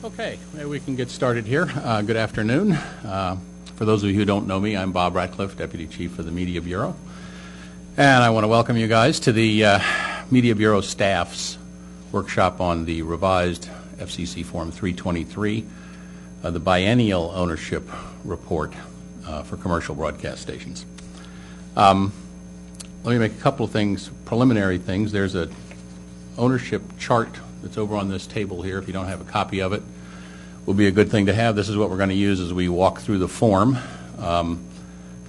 Okay, maybe we can get started here. Good afternoon. For those of you who don't know me, I'm Bob Ratcliffe, Deputy Chief of the Media Bureau. And I want to welcome you guys to the Media Bureau staff's workshop on the revised FCC Form 323, the biennial ownership report for commercial broadcast stations. Let me make a couple of things, preliminary things. There's a ownership chart that's over on this table here. If you don't have a copy of it, will be a good thing to have. This is what we're going to use as we walk through the form.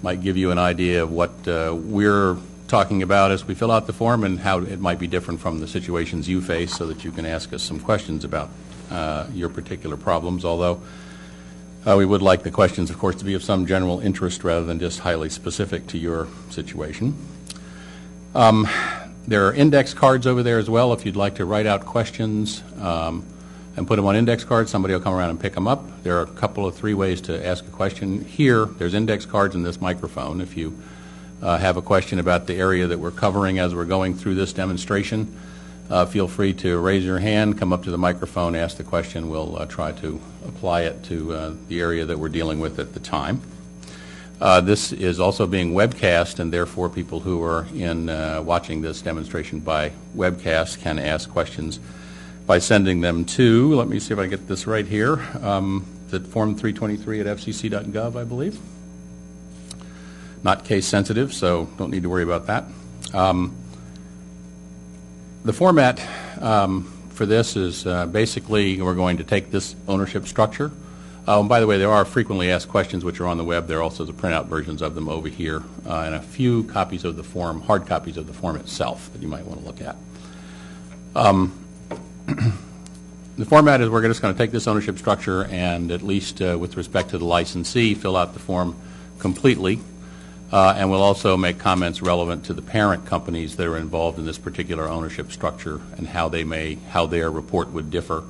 Might give you an idea of what we're talking about as we fill out the form and how it might be different from the situations you face, so that you can ask us some questions about your particular problems, although we would like the questions, of course, to be of some general interest rather than just highly specific to your situation. There are index cards over there as well. If you'd like to write out questions and put them on index cards, somebody will come around and pick them up. There are a couple of three ways to ask a question. Here, there's index cards in this microphone. If you have a question about the area that we're covering as we're going through this demonstration, feel free to raise your hand, come up to the microphone, ask the question. We'll try to apply it to the area that we're dealing with at the time. This is also being webcast, and therefore people who are watching this demonstration by webcast can ask questions by sending them to, let me see if I get this right here, the Form 323 at fcc.gov, I believe. Not case sensitive, so don't need to worry about that. The format for this is basically we're going to take this ownership structure. By the way, there are frequently asked questions which are on the web. There are also the printout versions of them over here, and a few copies of the form, hard copies of the form itself that you might want to look at. The format is we're just going to take this ownership structure and, at least with respect to the licensee, fill out the form completely, and we'll also make comments relevant to the parent companies that are involved in this particular ownership structure and how their report would differ.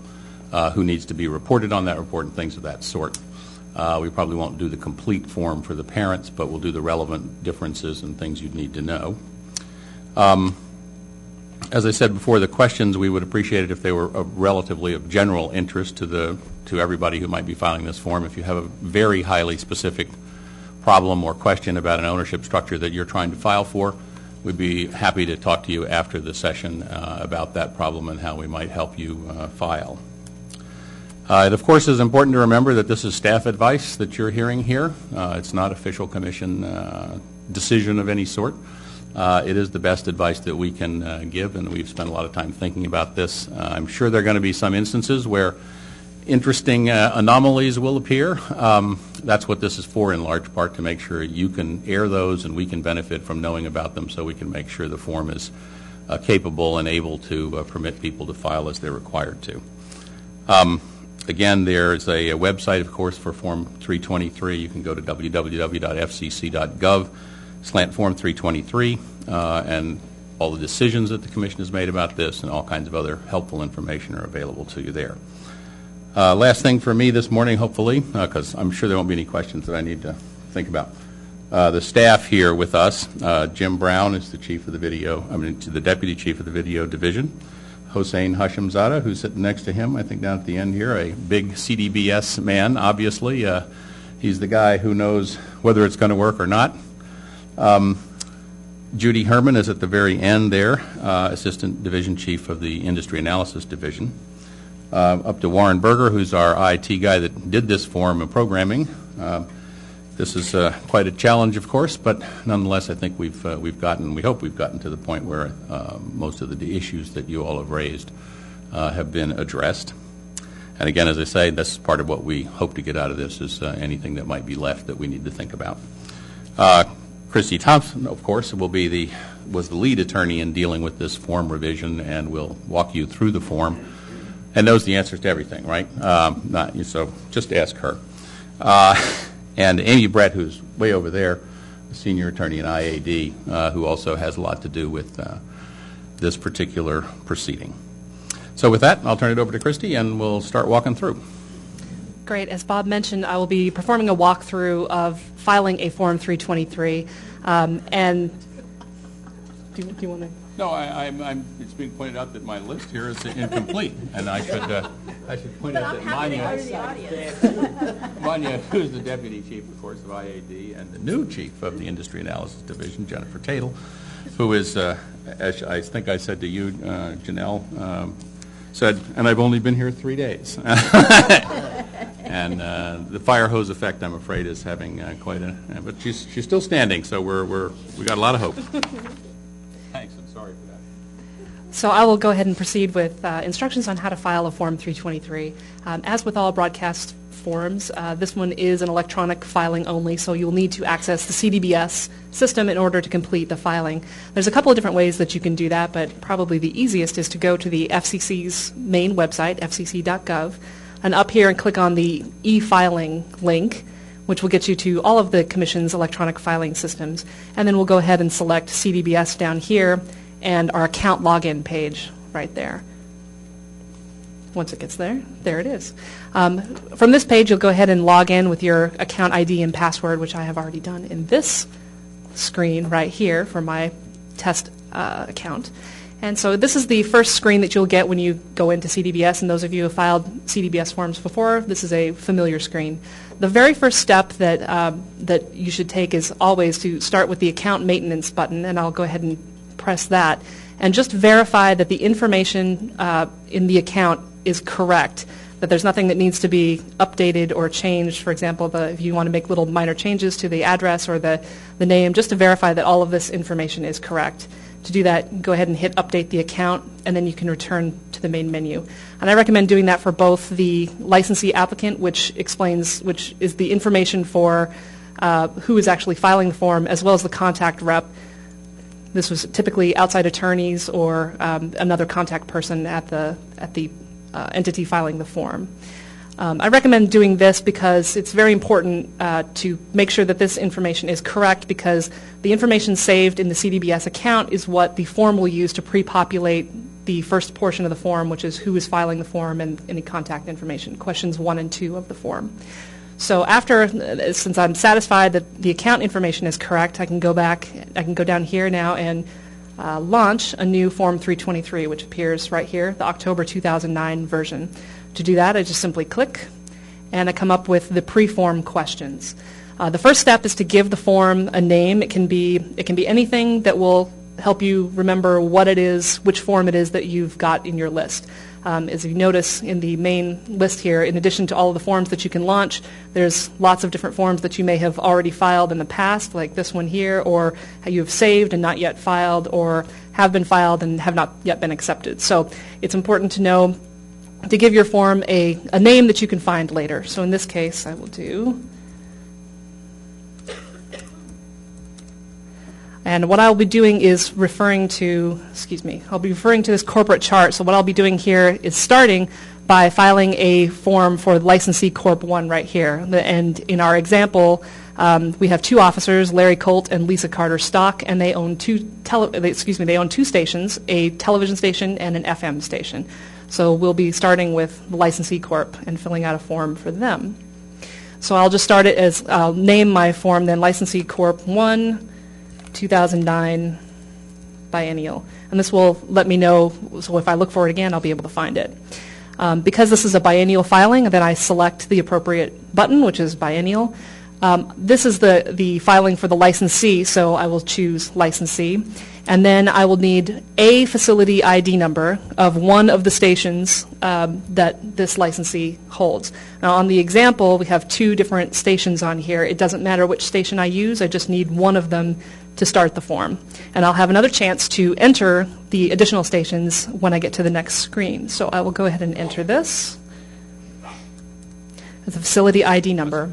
Who needs to be reported on that report and things of that sort. We probably won't do the complete form for the parents, but we'll do the relevant differences and things you'd need to know. As I said before, the questions, we would appreciate it if they were relatively of general interest to everybody who might be filing this form. If you have a very highly specific problem or question about an ownership structure that you're trying to file for, we'd be happy to talk to you after the session about that problem and how we might help you file. It, of course, is important to remember that this is staff advice that you're hearing here. It's not official commission decision of any sort. It is the best advice that we can give, and we've spent a lot of time thinking about this. I'm sure there are going to be some instances where interesting anomalies will appear. That's what this is for, in large part, to make sure you can air those and we can benefit from knowing about them, so we can make sure the form is capable and able to permit people to file as they're required to. Again, there's a website, of course, for Form 323. You can go to www.fcc.gov/Form 323, and all the decisions that the Commission has made about this and all kinds of other helpful information are available to you there. Last thing for me this morning, hopefully, because I'm sure there won't be any questions that I need to think about. The staff here with us, Jim Brown is the the Deputy Chief of the Video Division. Hossein Hashimzada, who's sitting next to him, I think down at the end here, a big CDBS man, obviously. He's the guy who knows whether it's going to work or not. Judy Herman is at the very end there, Assistant Division Chief of the Industry Analysis Division. Up to Warren Berger, who's our IT guy that did this form of programming. This is quite a challenge, of course, but nonetheless, I think we hope we've gotten to the point where most of the issues that you all have raised have been addressed. And again, as I say, that's part of what we hope to get out of this, is anything that might be left that we need to think about. Christy Thompson, of course, was the lead attorney in dealing with this form revision, and will walk you through the form and knows the answers to everything, right? So just ask her. And Amy Brett, who's way over there, a senior attorney in IAD, who also has a lot to do with this particular proceeding. So with that, I'll turn it over to Christy, and we'll start walking through. Great. As Bob mentioned, I will be performing a walkthrough of filing a Form 323. And do you want to? No, it's being pointed out that my list here is incomplete, and I should point out that Manya, who's the Deputy Chief, of course, of IAD, and the new Chief of the Industry Analysis Division, Jennifer Tatel, who is, as I think I said to you, Janelle, said, and I've only been here 3 days. And the fire hose effect, I'm afraid, is having quite a, but she's still standing, so we got a lot of hope. Thanks, and sorry for that. So I will go ahead and proceed with instructions on how to file a Form 323. As with all broadcast forms, this one is an electronic filing only, so you'll need to access the CDBS system in order to complete the filing. There's a couple of different ways that you can do that, but probably the easiest is to go to the FCC's main website, fcc.gov, and up here and click on the e-filing link, which will get you to all of the Commission's electronic filing systems. And then we'll go ahead and select CDBS down here and our account login page right there. Once it gets there, there it is. From this page, you'll go ahead and log in with your account ID and password, which I have already done in this screen right here for my test account. And so this is the first screen that you'll get when you go into CDBS, and those of you who have filed CDBS forms before, this is a familiar screen. The very first step that you should take is always to start with the account maintenance button, and I'll go ahead and press that, and just verify that the information in the account is correct, that there's nothing that needs to be updated or changed. For example, if you want to make little minor changes to the address or the name, just to verify that all of this information is correct. To do that, go ahead and hit Update the Account, and then you can return to the main menu. And I recommend doing that for both the licensee applicant, which is the information for who is actually filing the form, as well as the contact rep. This was typically outside attorneys or another contact person at the entity filing the form. I recommend doing this because it's very important to make sure that this information is correct, because the information saved in the CDBS account is what the form will use to pre-populate the first portion of the form, which is who is filing the form and any contact information, questions 1 and 2 of the form. So since I'm satisfied that the account information is correct, I can go down here now and launch a new Form 323, which appears right here, the October 2009 version. To do that, I just simply click, and I come up with the pre-form questions. The first step is to give the form a name. It can be anything that will help you remember what it is, which form it is that you've got in your list. As you notice in the main list here, in addition to all of the forms that you can launch, there's lots of different forms that you may have already filed in the past, like this one here, or you have saved and not yet filed, or have been filed and have not yet been accepted. So it's important to know to give your form a name that you can find later. So in this case, I will do, and what I'll be doing is I'll be referring to this corporate chart. So what I'll be doing here is starting by filing a form for licensee Corp 1 right here. And in our example, we have 2 officers, Larry Colt and Lisa Carter Stock, and they own two stations, a television station and an FM station. So we'll be starting with the licensee Corp and filling out a form for them. So I'll just start it as, I'll name my form then Licensee Corp 1, 2009 biennial. And this will let me know, so if I look for it again, I'll be able to find it. Because this is a biennial filing, then I select the appropriate button, which is biennial. This is the filing for the licensee, so I will choose licensee. And then I will need a facility ID number of one of the stations that this licensee holds. Now on the example, we have 2 different stations on here. It doesn't matter which station I use, I just need one of them to start the form. And I'll have another chance to enter the additional stations when I get to the next screen. So I will go ahead and enter this as a facility ID number.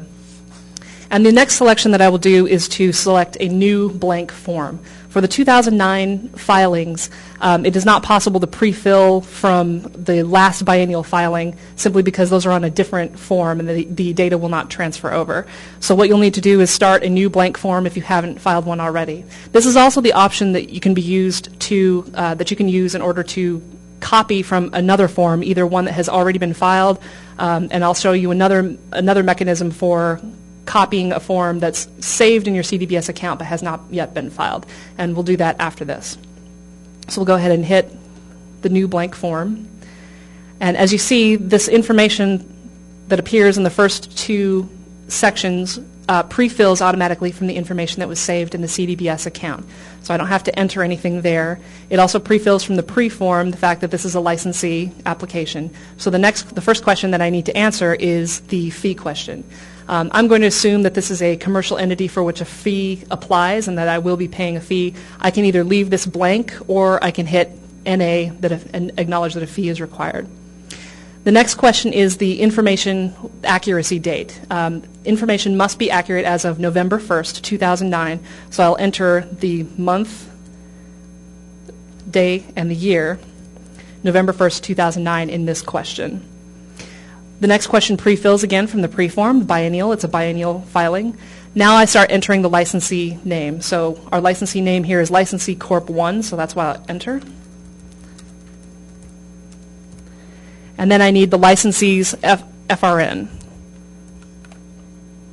And the next selection that I will do is to select a new blank form. For the 2009 filings, it is not possible to pre-fill from the last biennial filing simply because those are on a different form and the data will not transfer over. So what you'll need to do is start a new blank form if you haven't filed one already. This is also the option that you can use in order to copy from another form, either one that has already been filed, and I'll show you another mechanism for copying a form that's saved in your CDBS account but has not yet been filed. And we'll do that after this. So we'll go ahead and hit the new blank form. And as you see, this information that appears in the first two sections pre-fills automatically from the information that was saved in the CDBS account. So I don't have to enter anything there. It also pre-fills from the pre-form the fact that this is a licensee application. So the first question that I need to answer is the fee question. I'm going to assume that this is a commercial entity for which a fee applies and that I will be paying a fee. I can either leave this blank or I can hit NA and acknowledge that a fee is required. The next question is the information accuracy date. Information must be accurate as of November 1st, 2009, so I'll enter the month, day, and the year, November 1st, 2009, in this question. The next question pre-fills again from the pre-form, the biennial. It's a biennial filing. Now I start entering the licensee name. So our licensee name here is Licensee Corp 1, so that's why I'll enter. And then I need the licensee's FRN,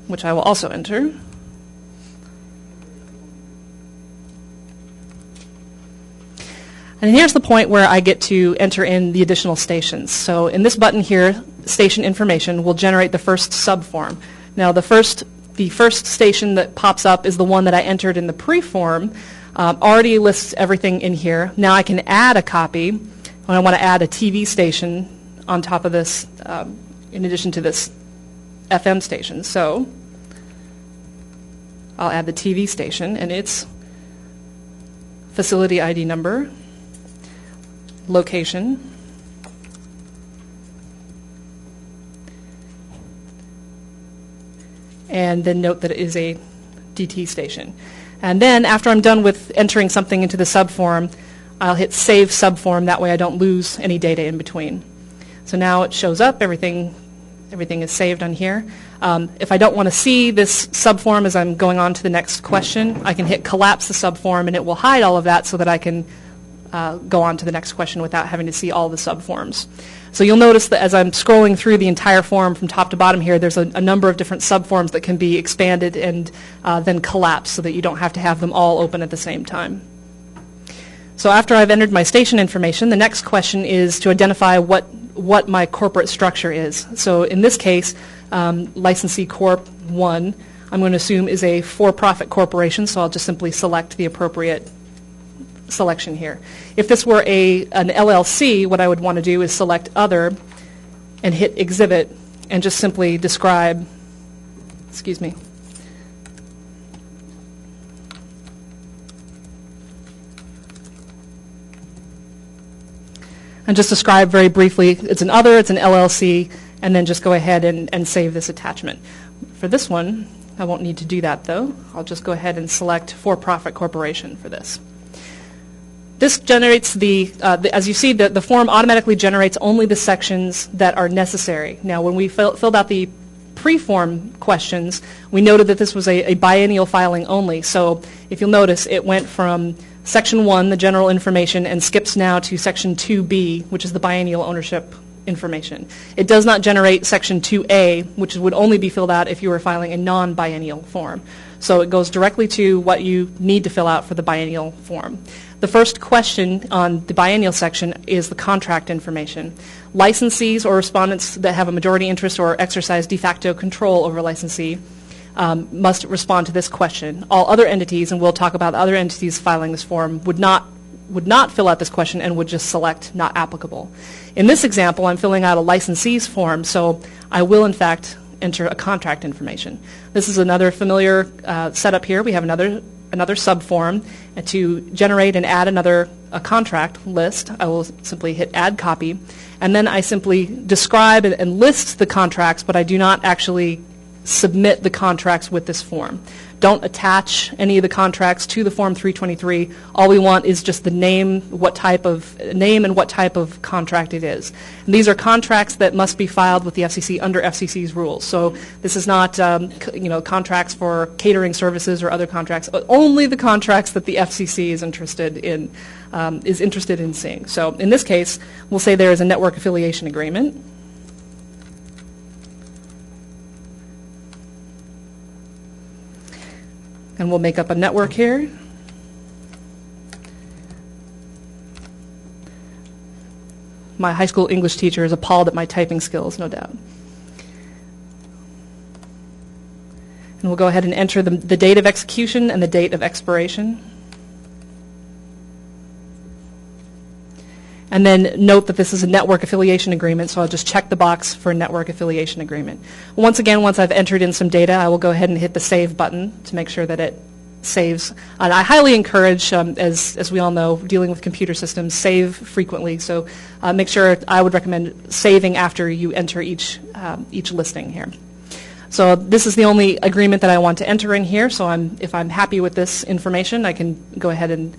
which I will also enter. And here's the point where I get to enter in the additional stations. So in this button here, station information will generate the first subform. Now the first station that pops up is the one that I entered in the pre-form. Already lists everything in here. Now I can add a copy when I want to add a TV station on top of this, in addition to this FM station. So I'll add the TV station and its facility ID number, location, and then note that it is a DT station. And then after I'm done with entering something into the subform, I'll hit Save Subform. That way I don't lose any data in between. So now it shows up, everything is saved on here. If I don't want to see this subform as I'm going on to the next question, I can hit Collapse the subform and it will hide all of that so that I can go on to the next question without having to see all the subforms. So you'll notice that as I'm scrolling through the entire form from top to bottom here, there's a number of different subforms that can be expanded and then collapsed so that you don't have to have them all open at the same time. So after I've entered my station information, the next question is to identify what my corporate structure is. So in this case, Licensee Corp 1, I'm going to assume is a for-profit corporation, so I'll just simply select the appropriate selection here. If this were an LLC, what I would want to do is select Other and hit Exhibit and just simply describe, and just describe very briefly, it's an Other, it's an LLC, and then just go ahead and save this attachment. For this one, I won't need to do that though. I'll just go ahead and select For-Profit Corporation for this. This generates as you see, the form automatically generates only the sections that are necessary. Now when we filled out the pre-form questions, we noted that this was a biennial filing only. So if you'll notice, it went from Section 1, the general information, and skips now to Section 2B, which is the biennial ownership information. It does not generate Section 2A, which would only be filled out if you were filing a non-biennial form. So it goes directly to what you need to fill out for the biennial form. The first question on the biennial section is the contract information. Licensees or respondents that have a majority interest or exercise de facto control over licensee must respond to this question. All other entities, and we'll talk about other entities filing this form, would not fill out this question and would just select not applicable. In this example, I'm filling out a licensee's form, so I will in fact enter a contract information. This is another familiar setup here. We have another subform, and to generate and add a contract list, I will simply hit Add Copy, and then I simply describe and list the contracts, but I do not actually submit the contracts with this form. Don't attach any of the contracts to the Form 323. All we want is just the name, and what type of contract it is. And these are contracts that must be filed with the FCC under FCC's rules. So this is not contracts for catering services or other contracts, but only the contracts that the FCC is interested in seeing. So in this case, we'll say there is a network affiliation agreement. And we'll make up a network here. my high school English teacher is appalled at my typing skills, no doubt. And we'll go ahead and enter the date of execution and the date of expiration. And then note that this is a network affiliation agreement, so I'll just check the box for a network affiliation agreement. Once again, once I've entered in some data, I will go ahead and hit the Save button to make sure that it saves. And I highly encourage, as we all know, dealing with computer systems, save frequently. So make sure, I would recommend saving after you enter each listing here. So this is the only agreement that I want to enter in here, so if I'm happy with this information, I can go ahead and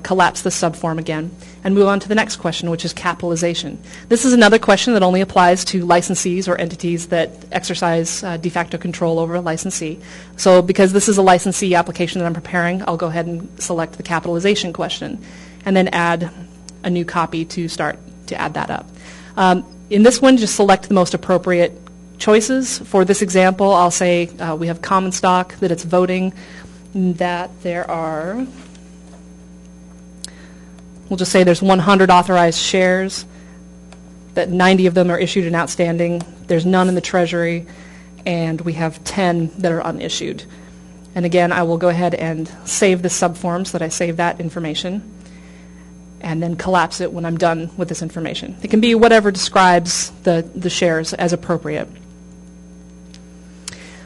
collapse the subform again and move on to the next question, which is capitalization. This is another question that only applies to licensees or entities that exercise de facto control over a licensee. So because this is a licensee application that I'm preparing, I'll go ahead and select the capitalization question and then add a new copy to start to add that up. In this one, just select the most appropriate choices. For this example, I'll say we have common stock, that it's voting, that there are, we'll just say there's 100 authorized shares, that 90 of them are issued and outstanding, there's none in the Treasury, and we have 10 that are unissued. And again, I will go ahead and save the subform so that I save that information, and then collapse it when I'm done with this information. It can be whatever describes the shares as appropriate.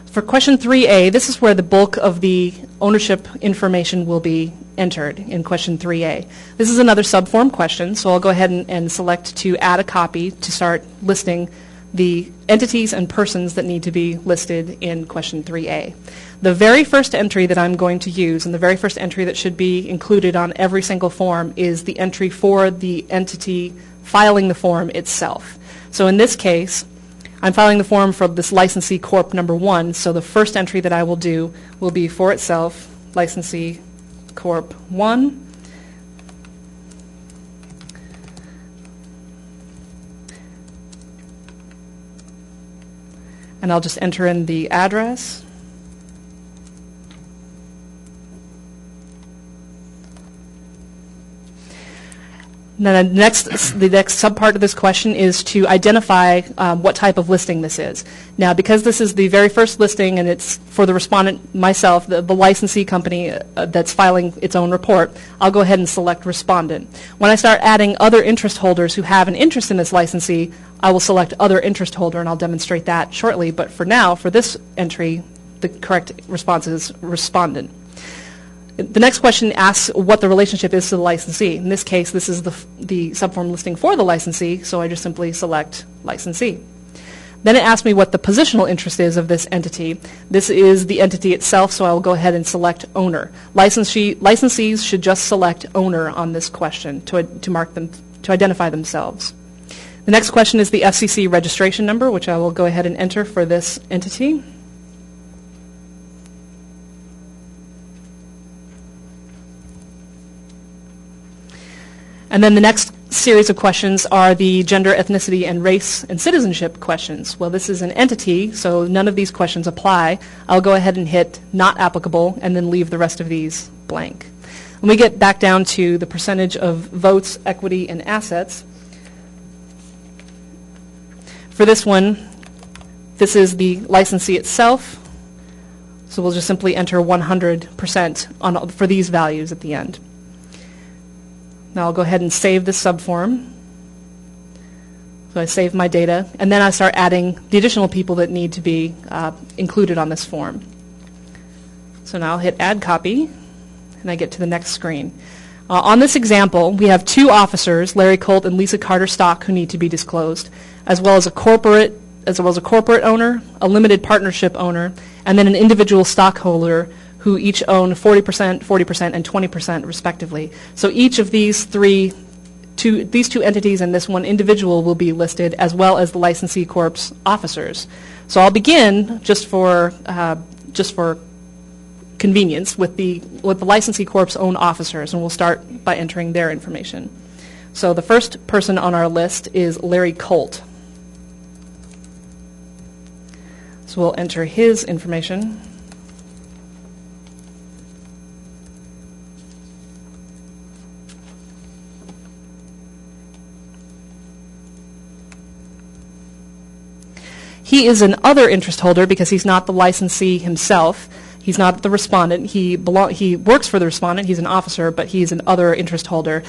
For question 3A, this is where the bulk of the ownership information will be entered in question 3A. This is another subform question, so I'll go ahead and select to add a copy to start listing the entities and persons that need to be listed in question 3A. The very first entry that I'm going to use, and the very first entry that should be included on every single form, is the entry for the entity filing the form itself. So in this case, I'm filing the form for this licensee Corp number 1, so the first entry that I will do will be for itself, licensee Corp 1. And I'll just enter in the address. Then the next subpart of this question is to identify what type of listing this is. Now, because this is the very first listing and it's for the respondent, myself, the licensee company that's filing its own report, I'll go ahead and select respondent. When I start adding other interest holders who have an interest in this licensee, I will select other interest holder, and I'll demonstrate that shortly. But for now, for this entry, the correct response is respondent. The next question asks what the relationship is to the licensee. In this case, this is the subform listing for the licensee, so I just simply select licensee. Then it asks me what the positional interest is of this entity. This is the entity itself, so I will go ahead and select owner. Licensees should just select owner on this question to mark them, to identify themselves. The next question is the FCC registration number, which I will go ahead and enter for this entity. And then the next series of questions are the gender, ethnicity, and race and citizenship questions. Well, this is an entity, so none of these questions apply. I'll go ahead and hit not applicable and then leave the rest of these blank. When we get back down to the percentage of votes, equity, and assets, for this one, this is the licensee itself, so we'll just simply enter 100% for these values at the end. Now I'll go ahead and save this subform. So I save my data, and then I start adding the additional people that need to be included on this form. So now I'll hit Add Copy, and I get to the next screen. On this example, we have 2 officers, Larry Colt and Lisa Carter Stock, who need to be disclosed, as well as a corporate owner, a limited partnership owner, and then an individual stockholder who each own 40%, 40%, and 20% respectively. So each of these these two entities and this one individual will be listed, as well as the licensee corp's officers. So I'll begin just for convenience with the licensee corp's own officers, and we'll start by entering their information. So the first person on our list is Larry Colt. So we'll enter his information. He is an other interest holder because he's not the licensee himself. He's not the respondent. He works for the respondent. He's an officer, but he's an other interest holder.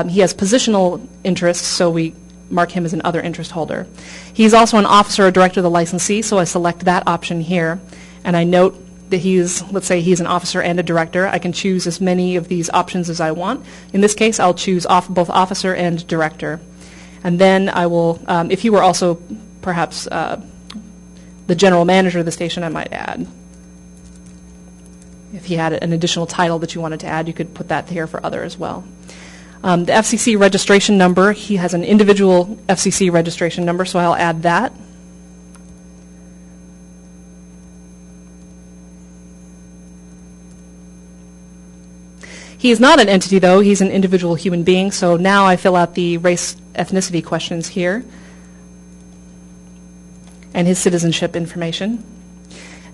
He has positional interests, so we mark him as an other interest holder. He's also an officer or director of the licensee, so I select that option here. And I note that let's say he's an officer and a director. I can choose as many of these options as I want. In this case, I'll choose both officer and director. And then I will, if he were also perhaps the general manager of the station, I might add. If he had an additional title that you wanted to add, you could put that here for other as well. The FCC registration number, he has an individual FCC registration number, so I'll add that. He is not an entity, though. He's an individual human being, so now I fill out the race ethnicity questions here and his citizenship information.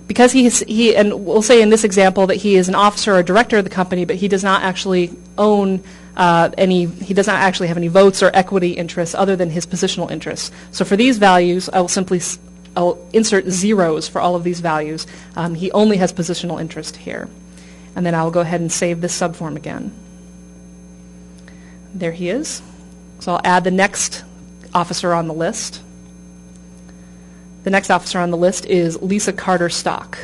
Because and we'll say in this example that he is an officer or director of the company, but he does not actually own he does not actually have any votes or equity interests other than his positional interests. So for these values, I'll insert zeros for all of these values. He only has positional interest here. And then I'll go ahead and save this subform again. There he is. So I'll add the next officer on the list. The next officer on the list is Lisa Carter Stock.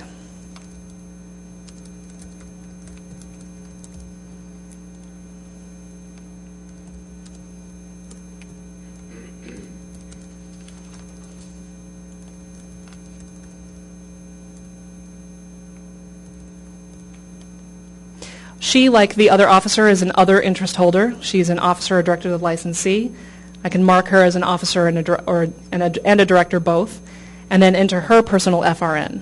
She, like the other officer, is an other interest holder. She's an officer or director of the licensee. I can mark her as an officer and a director both, and then enter her personal FRN.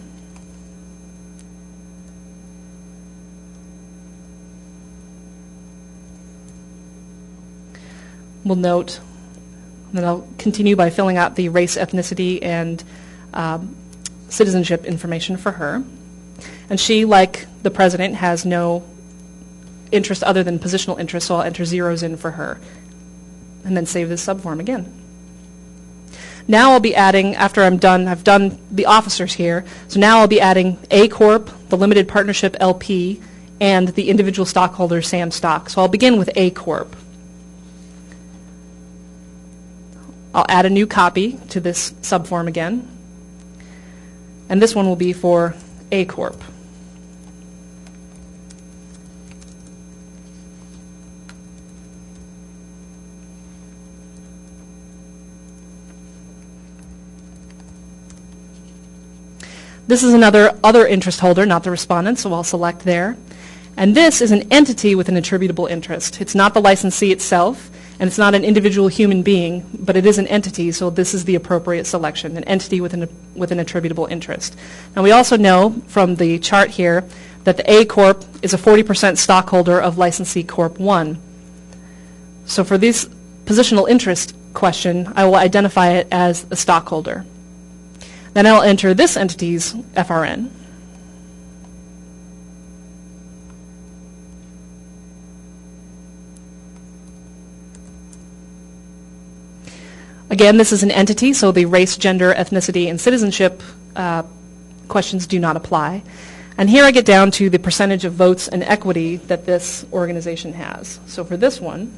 We'll note, and then I'll continue by filling out the race, ethnicity, and citizenship information for her. And she, like the president, has no interest other than positional interest, so I'll enter zeros in for her. And then save this subform again. Now I'll be adding, after I've done the officers here, so now I'll be adding A Corp, the limited partnership LP, and the individual stockholder Sam Stock. So I'll begin with A Corp. I'll add a new copy to this subform again. And this one will be for A Corp. This is another other interest holder, not the respondent, so I'll select there. And this is an entity with an attributable interest. It's not the licensee itself, and it's not an individual human being, but it is an entity, so this is the appropriate selection, an entity with an attributable interest. Now we also know from the chart here that the A Corp is a 40% stockholder of licensee Corp 1. So for this positional interest question, I will identify it as a stockholder. Then I'll enter this entity's FRN. Again, this is an entity, so the race, gender, ethnicity, and citizenship questions do not apply. And here I get down to the percentage of votes and equity that this organization has. So for this one,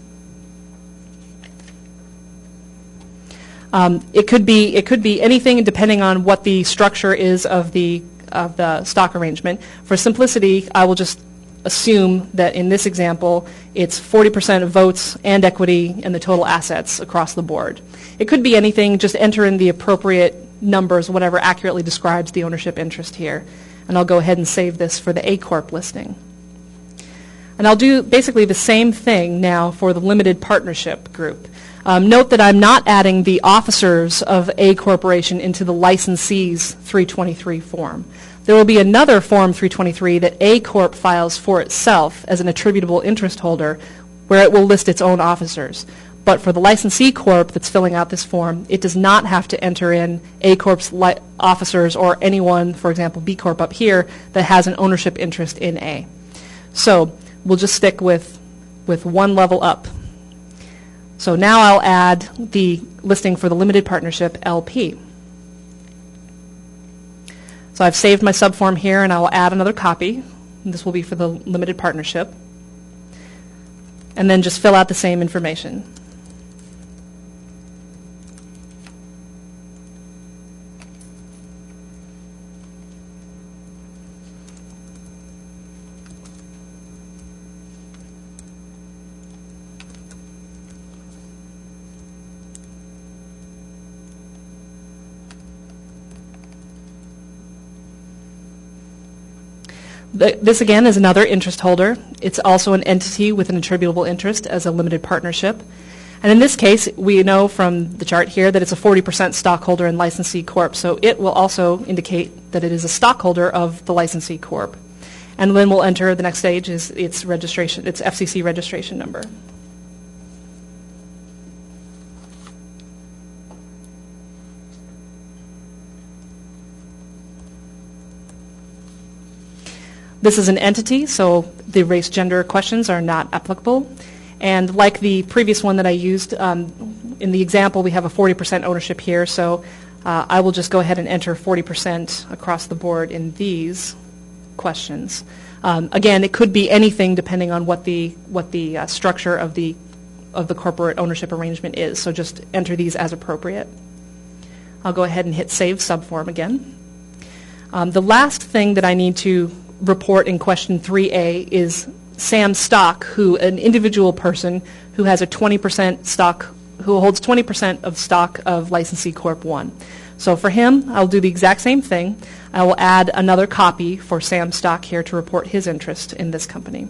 it could be anything depending on what the structure is of the stock arrangement. For simplicity, I will just assume that in this example, it's 40% of votes and equity and the total assets across the board. It could be anything, just enter in the appropriate numbers, whatever accurately describes the ownership interest here. And I'll go ahead and save this for the A Corp listing. And I'll do basically the same thing now for the limited partnership group. Note that I'm not adding the officers of A Corporation into the licensee's 323 form. There will be another Form 323 that A Corp files for itself as an attributable interest holder where it will list its own officers. But for the licensee Corp that's filling out this form, it does not have to enter in A Corp's officers or anyone, for example, B Corp up here, that has an ownership interest in A. So we'll just stick with one level up. So now I'll add the listing for the limited partnership LP. So I've saved my subform here, and I will add another copy. And this will be for the limited partnership. And then just fill out the same information. This, again, is another interest holder. It's also an entity with an attributable interest as a limited partnership. And in this case, we know from the chart here that it's a 40% stockholder in Licensee Corp. So it will also indicate that it is a stockholder of the Licensee Corp. And then we'll enter, the next stage is its registration, its FCC registration number. This is an entity, so the race gender questions are not applicable. And like the previous one that I used, in the example we have a 40% ownership here, so I will just go ahead and enter 40% across the board in these questions. Again, it could be anything depending on what the structure of the corporate ownership arrangement is, so just enter these as appropriate. I'll go ahead and hit Save Subform again. The last thing that I need to report in question 3A is Sam Stock, an individual person who has a 20% stock, who holds 20% of stock of Licensee Corp 1. So for him, I'll do the exact same thing. I will add another copy for Sam Stock here to report his interest in this company.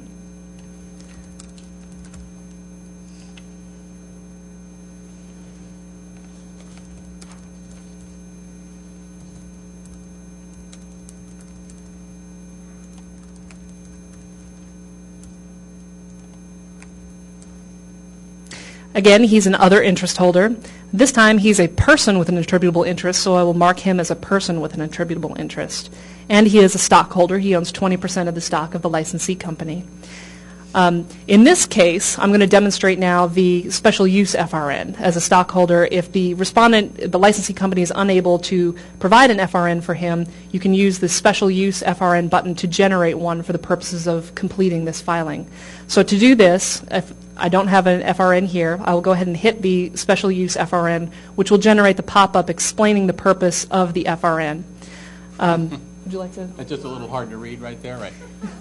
Again, he's an other interest holder. This time he's a person with an attributable interest, so I will mark him as a person with an attributable interest. And he is a stockholder. He owns 20% of the stock of the licensee company. In this case, I'm going to demonstrate now the special use FRN. As a stockholder, if the respondent, the licensee company, is unable to provide an FRN for him, you can use the special use FRN button to generate one for the purposes of completing this filing. So to do this, if I don't have an FRN here, I will go ahead and hit the special use FRN, which will generate the pop-up explaining the purpose of the FRN. Would you like to? It's just a little hard to read right there, right?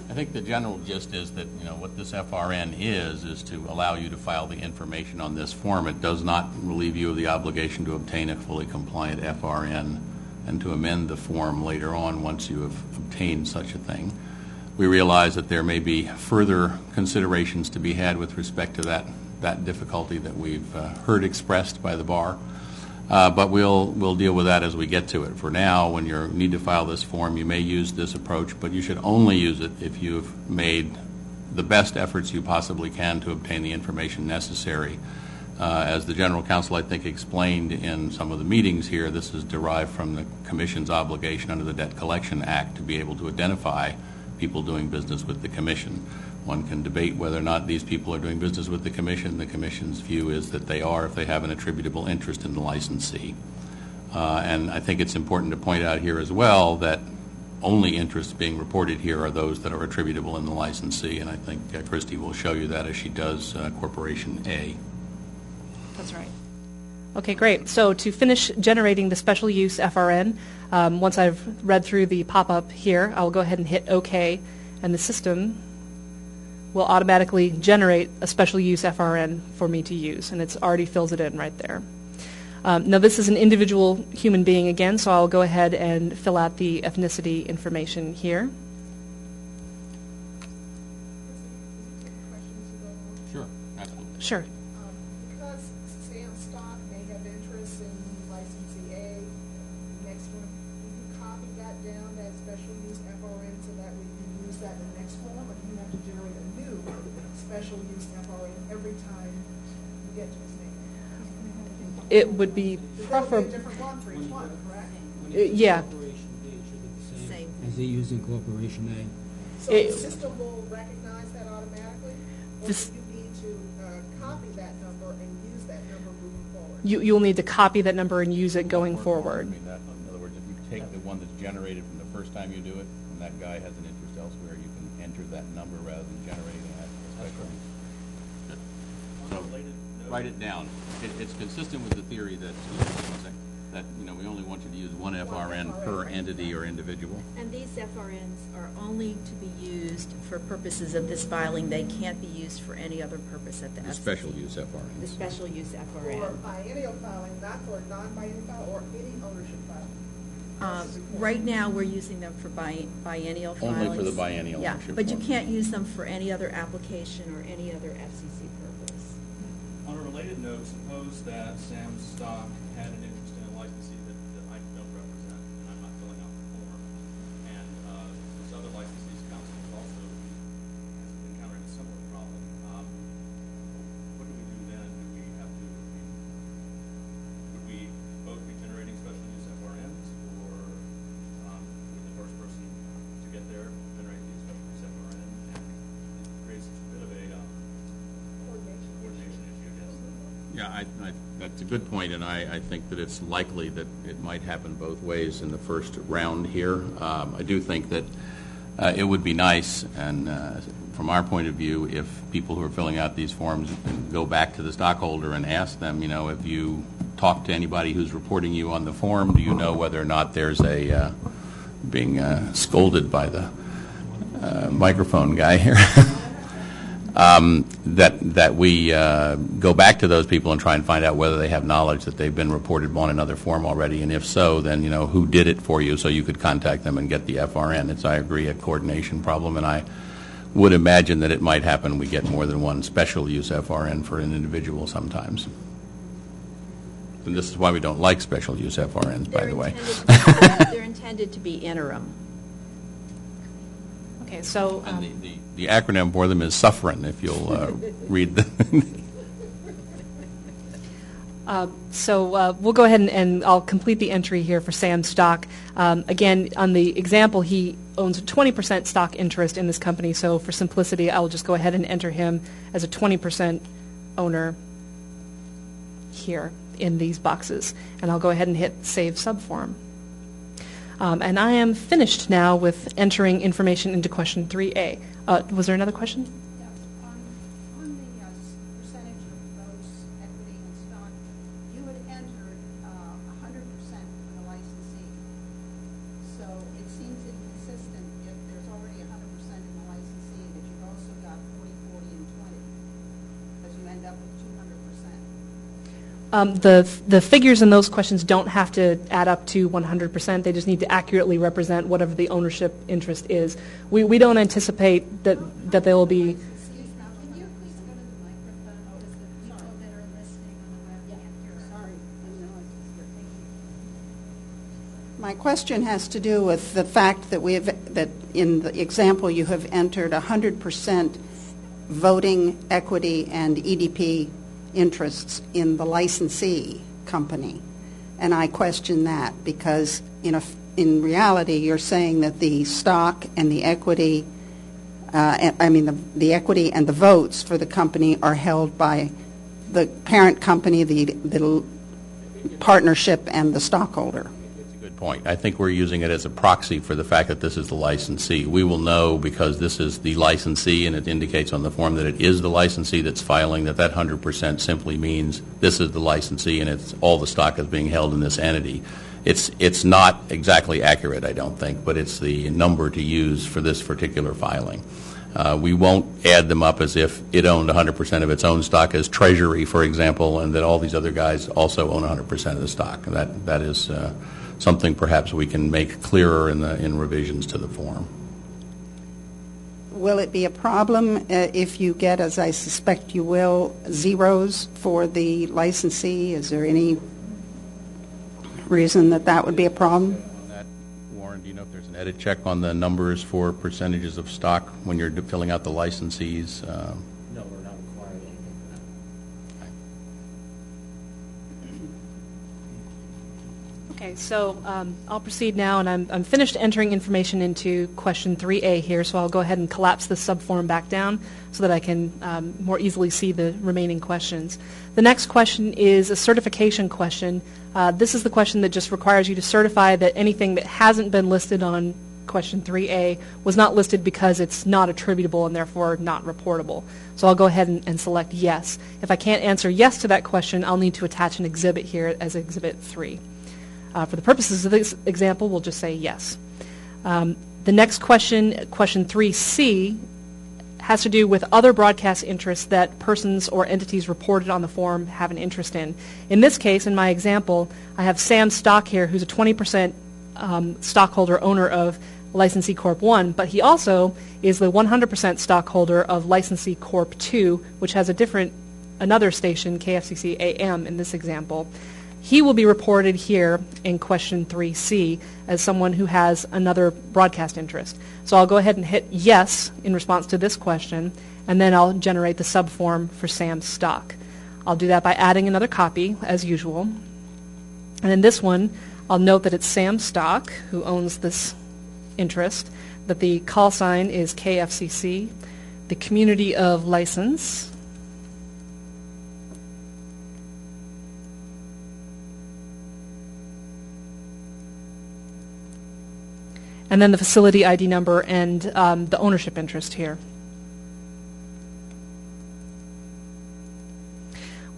I think the general gist is that, what this FRN is to allow you to file the information on this form. It does not relieve you of the obligation to obtain a fully compliant FRN and to amend the form later on once you have obtained such a thing. We realize that there may be further considerations to be had with respect to that difficulty that we've heard expressed by the bar. But we'll deal with that as we get to it. For now, when you need to file this form, you may use this approach, but you should only use it if you've made the best efforts you possibly can to obtain the information necessary. As the General Counsel, I think, explained in some of the meetings here, this is derived from the Commission's obligation under the Debt Collection Act to be able to identify people doing business with the Commission. One can debate whether or not these people are doing business with the Commission. The Commission's view is that they are if they have an attributable interest in the licensee. And I think it's important to point out here as well that only interests being reported here are those that are attributable in the licensee, and I think Christy will show you that as she does Corporation A. That's right. Okay, great. So to finish generating the special use FRN, once I've read through the pop-up here, I'll go ahead and hit OK, and the system will automatically generate a special use FRN for me to use, and it already fills it in right there. Now this is an individual human being again, so I'll go ahead and fill out the ethnicity information here. Sure, absolutely. Sure. Because Sam Stock may have interest in licensee A, next one, will you copy that down, that special use FRN, so that we can use that in the next form, or do you have to generate a new special use FRN every time you get to his name? It would be preferable. A different one for each one, correct? Yeah. Corporation B, it should be the same as they use in Corporation A. So the system will recognize that automatically, or do This- you need to copy that number and use that number moving forward? You'll need to copy that number and use it going forward. In other words, if you take the one that's generated from the first time you do it, and that guy has an interest elsewhere, you can enter that number rather than generating that. So, write it down. It's consistent with the theory that we only want you to use one FRN per entity or individual. And these FRNs are only to be used for purposes of this filing. They can't be used for any other purpose at the FCC. Special use FRNs. The special use FRN. For biennial filing, not for non-biennial filing or any ownership filing. Right now, we're using them for biennial filings. Only for the biennial Yeah, ownership but you form. can't use them for any other application or any other FCC purpose. On a related note, suppose that Sam Stock had an interest in a licensee that I don't represent, and I'm not filling out the form, and this other licensee's counsel is also encountering a similar problem. What do we do then? Would we both be generating special use FRNs, or would the first person to get there generate the special use FRN? And it creates a bit of a coordination issue, I guess. Yeah, that's a good point, and I think that it's likely that it might happen both ways in the first round here. I do think that it would be nice, and from our point of view, if people who are filling out these forms can go back to the stockholder and ask them, if you talk to anybody who's reporting you on the form, do you know whether or not there's a being scolded by the microphone guy here? That we go back to those people and try and find out whether they have knowledge that they've been reported on another form already, and if so, then who did it for you, so you could contact them and get the FRN. It's, I agree, a coordination problem, and I would imagine that it might happen we get more than one special use FRN for an individual sometimes. And this is why we don't like special use FRNs, by the way. They're intended to be interim. Okay, so And the acronym for them is SUFFRN, if you'll read the... we'll go ahead and I'll complete the entry here for Sam Stock. Again, on the example, he owns a 20% stock interest in this company, so for simplicity, I'll just go ahead and enter him as a 20% owner here in these boxes. And I'll go ahead and hit Save Subform. And I am finished now with entering information into question 3A. Was there another question? Yes, on the percentage of those equity and stock, you had entered 100% for the licensee. So it seems inconsistent if there's already 100% in the licensee that you've also got 40, 40, and 20, because you end up with 200%. The figures in those questions don't have to add up to 100%. They just need to accurately represent whatever the ownership interest is. We don't anticipate that there will be... Excuse me, can you please go to the microphone because the people that are listening on the web can't hear us. Sorry. My question has to do with the fact that that in the example you have entered 100% voting equity and EDP interests in the licensee company. And I question that because in reality you're saying that the stock and the equity, the equity and the votes for the company are held by the parent company, the partnership, and the stockholder. It's a good point. I think we're using it as a proxy for the fact that this is the licensee. We will know because this is the licensee and it indicates on the form that it is the licensee that's filing, that 100% simply means this is the licensee and it's all the stock is being held in this entity. It's not exactly accurate, I don't think, but it's the number to use for this particular filing. We won't add them up as if it owned 100% of its own stock as Treasury, for example, and that all these other guys also own 100% of the stock. That is something perhaps we can make clearer in revisions to the form. Will it be a problem if you get, as I suspect you will, zeros for the licensee? Is there any reason that would be a problem? On that, Warren, do you know if there's an edit check on the numbers for percentages of stock when you're filling out the licensees? No, we're not requiring anything for that. Okay, Okay, so I'll proceed now, and I'm finished entering information into question 3A here, so I'll go ahead and collapse the subform back down so that I can more easily see the remaining questions. The next question is a certification question. This is the question that just requires you to certify that anything that hasn't been listed on question 3A was not listed because it's not attributable and therefore not reportable. So I'll go ahead and select yes. If I can't answer yes to that question, I'll need to attach an exhibit here as Exhibit 3. For the purposes of this example, we'll just say yes. The next question, question 3C, has to do with other broadcast interests that persons or entities reported on the form have an interest in. In this case, in my example, I have Sam Stock here, who's a 20% stockholder owner of Licensee Corp 1, but he also is the 100% stockholder of Licensee Corp 2, which has another station, KFCC AM, in this example. He will be reported here in question 3C as someone who has another broadcast interest. So I'll go ahead and hit yes in response to this question, and then I'll generate the subform for Sam Stock. I'll do that by adding another copy, as usual. And in this one, I'll note that it's Sam Stock who owns this interest, that the call sign is KFCC, the community of license, and then the facility ID number and the ownership interest here.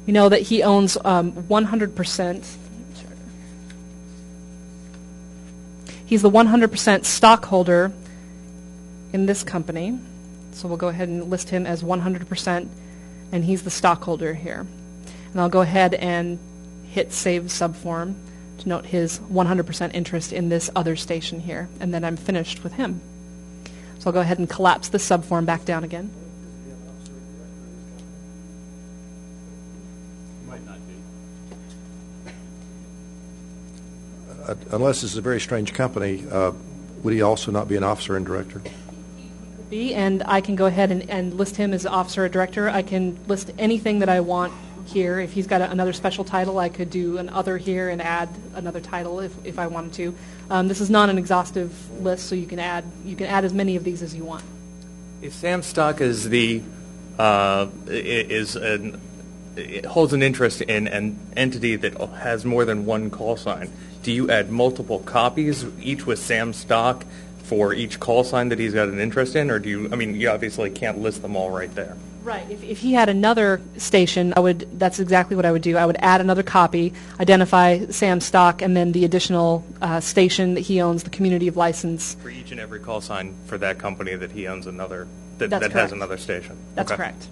We know that he owns 100%. He's the 100% stockholder in this company, so we'll go ahead and list him as 100%, and he's the stockholder here. And I'll go ahead and hit Save Subform to note his 100% interest in this other station here, and then I'm finished with him. So I'll go ahead and collapse the subform back down again. Might not be. Unless it's a very strange company, would he also not be an officer and director? And I can go ahead and list him as officer or director. I can list anything that I want here. If he's got another special title, I could do an other here and add another title if I wanted to. This is not an exhaustive list, so you can add as many of these as you want. If Sam Stock is holds an interest in an entity that has more than one call sign, do you add multiple copies, each with Sam Stock, for each call sign that he's got an interest in, or do you? I mean, you obviously can't list them all right there. Right. If he had another station, that's exactly what I would do. I would add another copy, identify Sam Stock, and then the additional station that he owns, the community of license. For each and every call sign for that company that he owns another, that That's has another station. That's Okay. correct.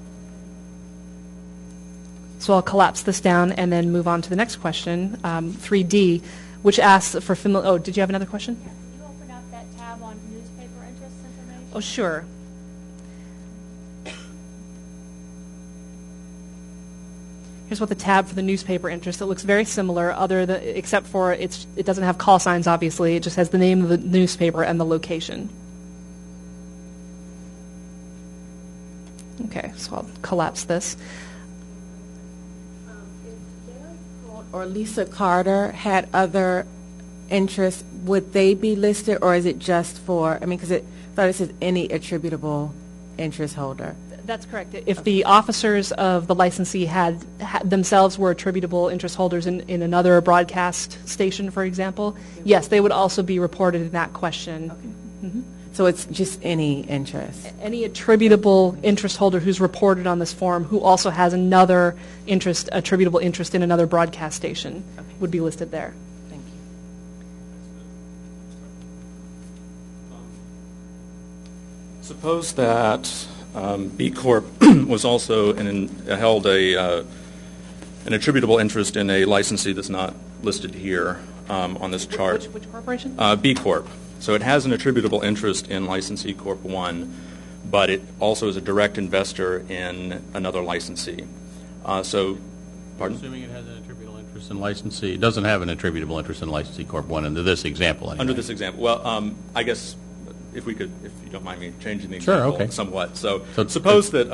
So I'll collapse this down and then move on to the next question, 3D, which asks for familiar. Oh, did you have another question? Can you open up that tab on newspaper interest information? Oh, sure. Here's what the tab for the newspaper interest. It looks very similar, except for it doesn't have call signs, obviously. It just has the name of the newspaper and the location. Okay, so I'll collapse this. Or Lisa Carter had other interests, would they be listed, or is it just for, I mean, because I thought it says any attributable interest holder. That's correct. If the officers of the licensee themselves were attributable interest holders in another broadcast station, for example, yes, they would also be reported in that question. Okay. Mm-hmm. So it's just any interest? Any attributable interest holder who's reported on this form who also has another attributable interest in another broadcast station would be listed there. Thank you. Suppose that B Corp was also held an attributable interest in a licensee that's not listed here on this chart. Which corporation? B Corp. So it has an attributable interest in Licensee Corp 1, but it also is a direct investor in another licensee. Pardon? Assuming it has an attributable interest in licensee, it doesn't have an attributable interest in Licensee Corp 1 under this example. Anyway. Under this example. Well, I guess if you don't mind me changing the example somewhat. So suppose that...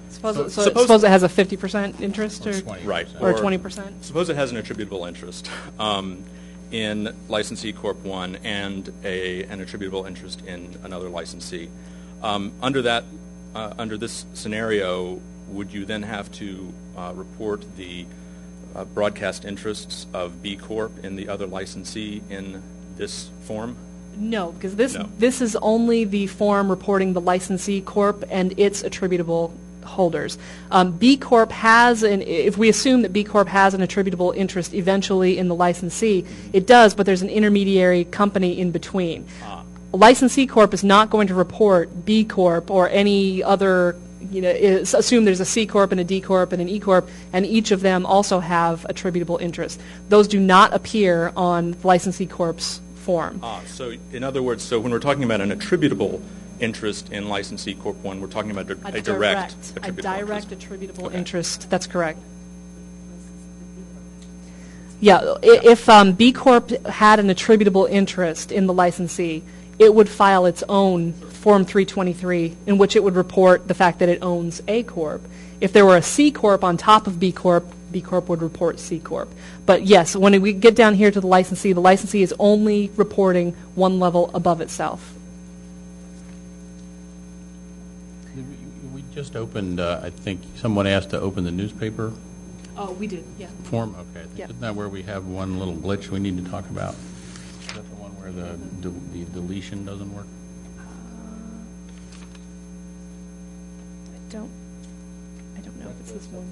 Suppose it has a 50% interest or 20%. Right. Or 20%? Suppose it has an attributable interest. in licensee Corp 1 and an attributable interest in another licensee. Under this scenario, would you then have to report the broadcast interests of B Corp in the other licensee in this form? No, because this is only the form reporting the licensee Corp and its attributable holders. B Corp has, if we assume that B Corp has an attributable interest eventually in the licensee, it does, but there's an intermediary company in between. Licensee Corp is not going to report B Corp or any other, assume there's a C Corp and a D Corp and an E Corp, and each of them also have attributable interest. Those do not appear on licensee Corp's form. So in other words, when we're talking about an attributable interest in licensee Corp 1, we're talking about a direct attributable interest. That's correct. Yeah, if B Corp had an attributable interest in the licensee, it would file its own Form 323 in which it would report the fact that it owns A Corp. If there were a C Corp on top of B Corp would report C Corp. But yes, when we get down here to the licensee is only reporting one level above itself. We just opened, I think someone asked to open the newspaper Oh, we did, yeah. form? Okay. Yeah. Isn't that where we have one little glitch we need to talk about? Is that the one where the deletion doesn't work? I don't know if it's this one.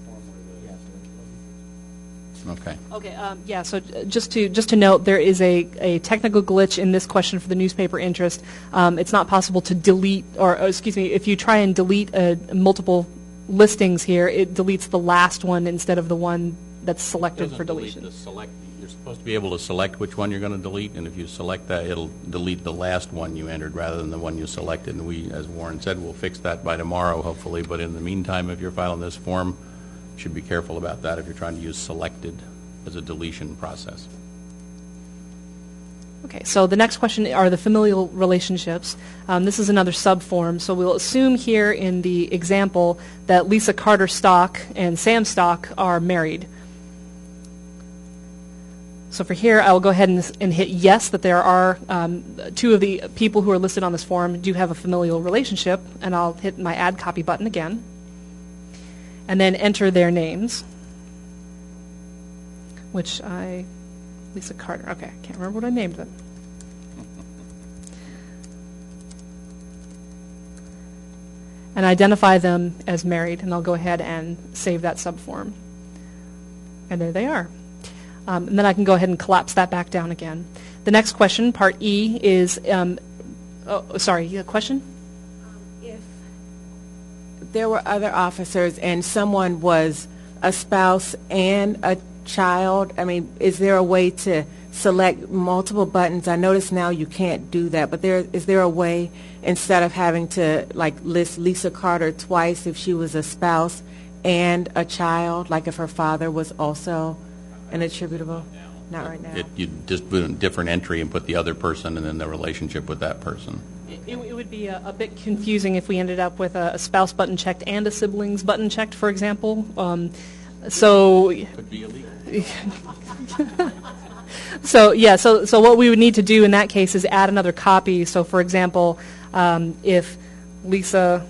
Okay. Okay, yeah, so just to note, there is a technical glitch in this question for the newspaper interest. It's not possible to delete, or excuse me, if you try and delete multiple listings here, it deletes the last one instead of the one that's selected for deletion. You're supposed to be able to select which one you're going to delete, and if you select that, it'll delete the last one you entered rather than the one you selected. And we, as Warren said, will fix that by tomorrow, hopefully. But in the meantime, if you're filing this form, you should be careful about that if you're trying to use selected as a deletion process. Okay, so the next question are the familial relationships. This is another subform, so we'll assume here in the example that Lisa Carter Stock and Sam Stock are married. So for here, I will go ahead and hit yes, that there are two of the people who are listed on this form do have a familial relationship, and I'll hit my add copy button again, and then enter their names, which Lisa Carter, okay, I can't remember what I named them. And identify them as married, and I'll go ahead and save that subform. And there they are. And then I can go ahead and collapse that back down again. The next question, part E, is, sorry, a question? If there were other officers and someone was a spouse and a child, I mean, is there a way to select multiple buttons? I notice now you can't do that, but is there a way, instead of having to list Lisa Carter twice if she was a spouse and a child, like if her father was also an attributable? Not right now. You just put a different entry and put the other person and then the relationship with that person. It would be a bit confusing if we ended up with a spouse button checked and a siblings button checked, for example. So Could be illegal. So what we would need to do in that case is add another copy. So for example, if Lisa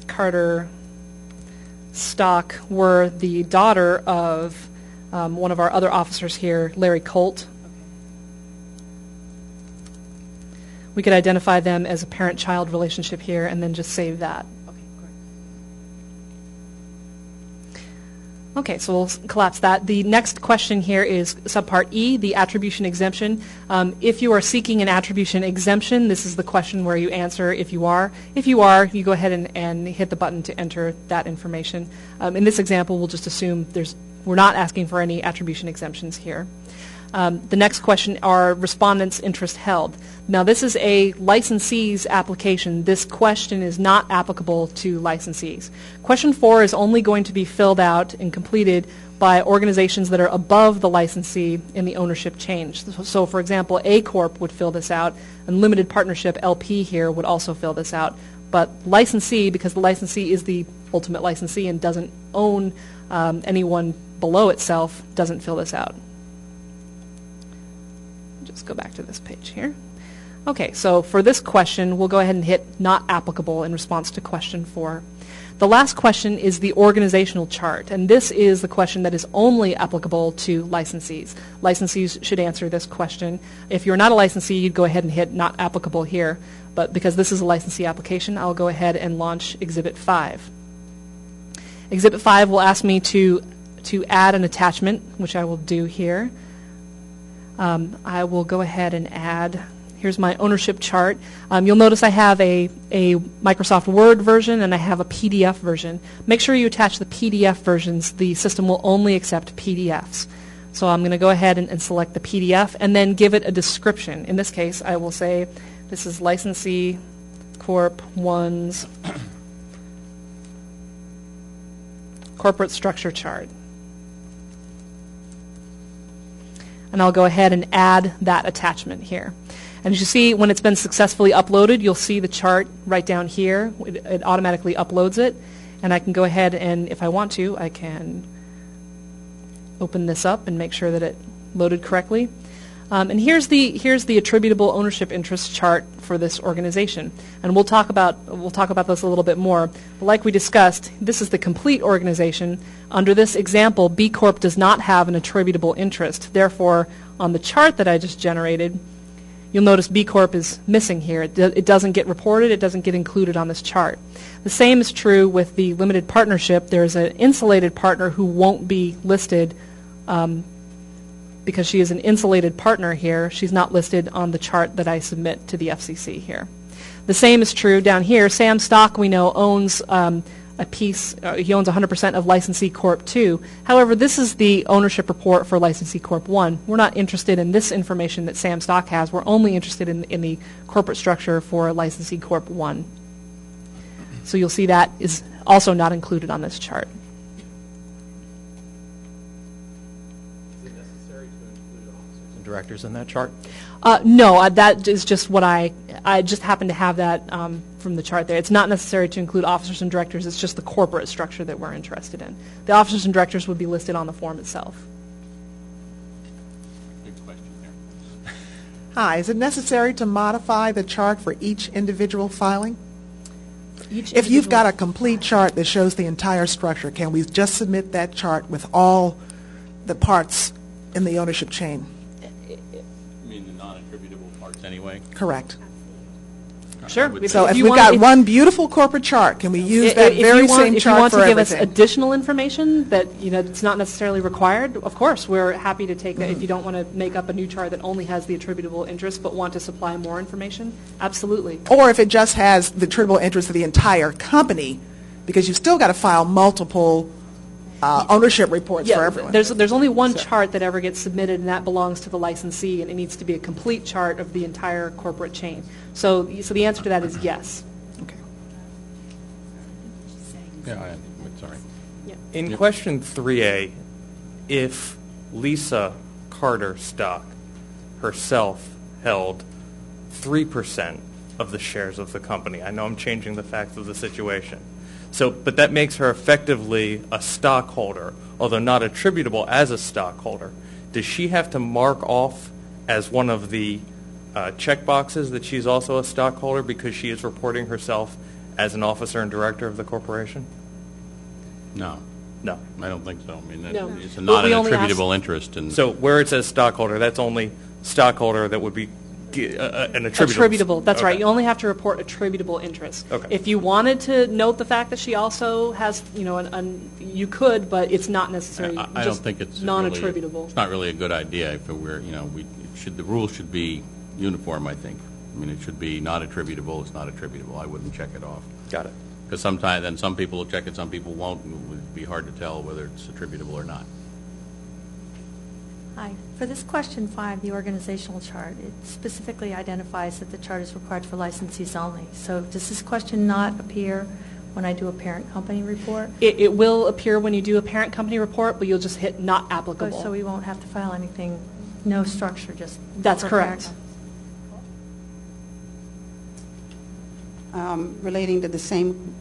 Carter Stock were the daughter of one of our other officers here, Larry Colt, we could identify them as a parent-child relationship here and then just save that. Okay, so we'll collapse that. The next question here is subpart E, the attribution exemption. If you are seeking an attribution exemption, this is the question where you answer if you are. If you are, you go ahead and hit the button to enter that information. In this example, we'll just assume we're not asking for any attribution exemptions here. The next question are respondents' interest held. Now, this is a licensee's application. This question is not applicable to licensees. Question 4 is only going to be filled out and completed by organizations that are above the licensee in the ownership change. So, for example, A Corp would fill this out, and Limited Partnership LP here would also fill this out. But licensee, because the licensee is the ultimate licensee and doesn't own anyone below itself, doesn't fill this out. Just go back to this page here. Okay, so for this question, we'll go ahead and hit not applicable in response to question 4. The last question is the organizational chart, and this is the question that is only applicable to licensees. Licensees should answer this question. If you're not a licensee, you'd go ahead and hit not applicable here, but because this is a licensee application, I'll go ahead and launch Exhibit 5. Exhibit 5 will ask me to add an attachment, which I will do here. I will go ahead and add, here's my ownership chart. You'll notice I have a Microsoft Word version and I have a PDF version. Make sure you attach the PDF versions. The system will only accept PDFs. So I'm going to go ahead and select the PDF and then give it a description. In this case, I will say this is Licensee Corp 1's corporate structure chart. And I'll go ahead and add that attachment here. And as you see, when it's been successfully uploaded, you'll see the chart right down here. It automatically uploads it. And I can go ahead and, if I want to, I can open this up and make sure that it loaded correctly. And here's the attributable ownership interest chart for this organization. And we'll talk about this a little bit more. But like we discussed, this is the complete organization. Under this example, B Corp does not have an attributable interest. Therefore, on the chart that I just generated, you'll notice B Corp is missing here. It doesn't get reported. It doesn't get included on this chart. The same is true with the limited partnership. There's an insulated partner who won't be listed because she is an insulated partner here. She's not listed on the chart that I submit to the FCC here. The same is true down here. Sam Stock, we know, owns a piece, he owns 100% of Licensee Corp 2. However, this is the ownership report for Licensee Corp 1. We're not interested in this information that Sam Stock has. We're only interested in the corporate structure for Licensee Corp 1. So you'll see that is also not included on this chart. Directors in that chart? No, that is just what I just happen to have that from the chart there. It's not necessary to include officers and directors. It's just the corporate structure that we're interested in. The officers and directors would be listed on the form itself. Big question there. Hi, is it necessary to modify the chart for each individual filing? If you've got a complete chart that shows the entire structure, can we just submit that chart with all the parts in the ownership chain? Anyway? Correct. Sure. So if we've got one beautiful corporate chart, can we use that very same chart for everything? If you want to give us additional information that it's not necessarily required, of course, we're happy to take that. If you don't want to make up a new chart that only has the attributable interest but want to supply more information, absolutely. Or if it just has the attributable interest of the entire company, because you've still got to file multiple ownership reports for everyone. There's only one chart that ever gets submitted, and that belongs to the licensee, and it needs to be a complete chart of the entire corporate chain. So the answer to that is yes. Okay. Yeah, sorry. Yeah. In question 3A, if Lisa Carter Stock herself held 3% of the shares of the company, I know I'm changing the facts of the situation. So, but that makes her effectively a stockholder, although not attributable as a stockholder. Does she have to mark off as one of the check boxes that she's also a stockholder because she is reporting herself as an officer and director of the corporation? No. No. I don't think so. I mean, No. it's not an attributable interest. And so where it says stockholder, that's only stockholder that would be an attributable. Attributable, that's okay. right. You only have to report attributable interest. Okay. If you wanted to note the fact that she also has, you could, but it's not necessary. I don't think it's non-attributable. It's not really a good idea. If it were, the rules should be uniform, I think. I mean, it should be not attributable. It's not attributable. I wouldn't check it off. Got it. Because sometimes, then some people will check it, some people won't. It would be hard to tell whether it's attributable or not. Hi. For this question 5, the organizational chart, it specifically identifies that the chart is required for licensees only. So does this question not appear when I do a parent company report? It will appear when you do a parent company report, but you'll just hit not applicable. Oh, so we won't have to file anything, no structure, just... That's correct. Relating to the same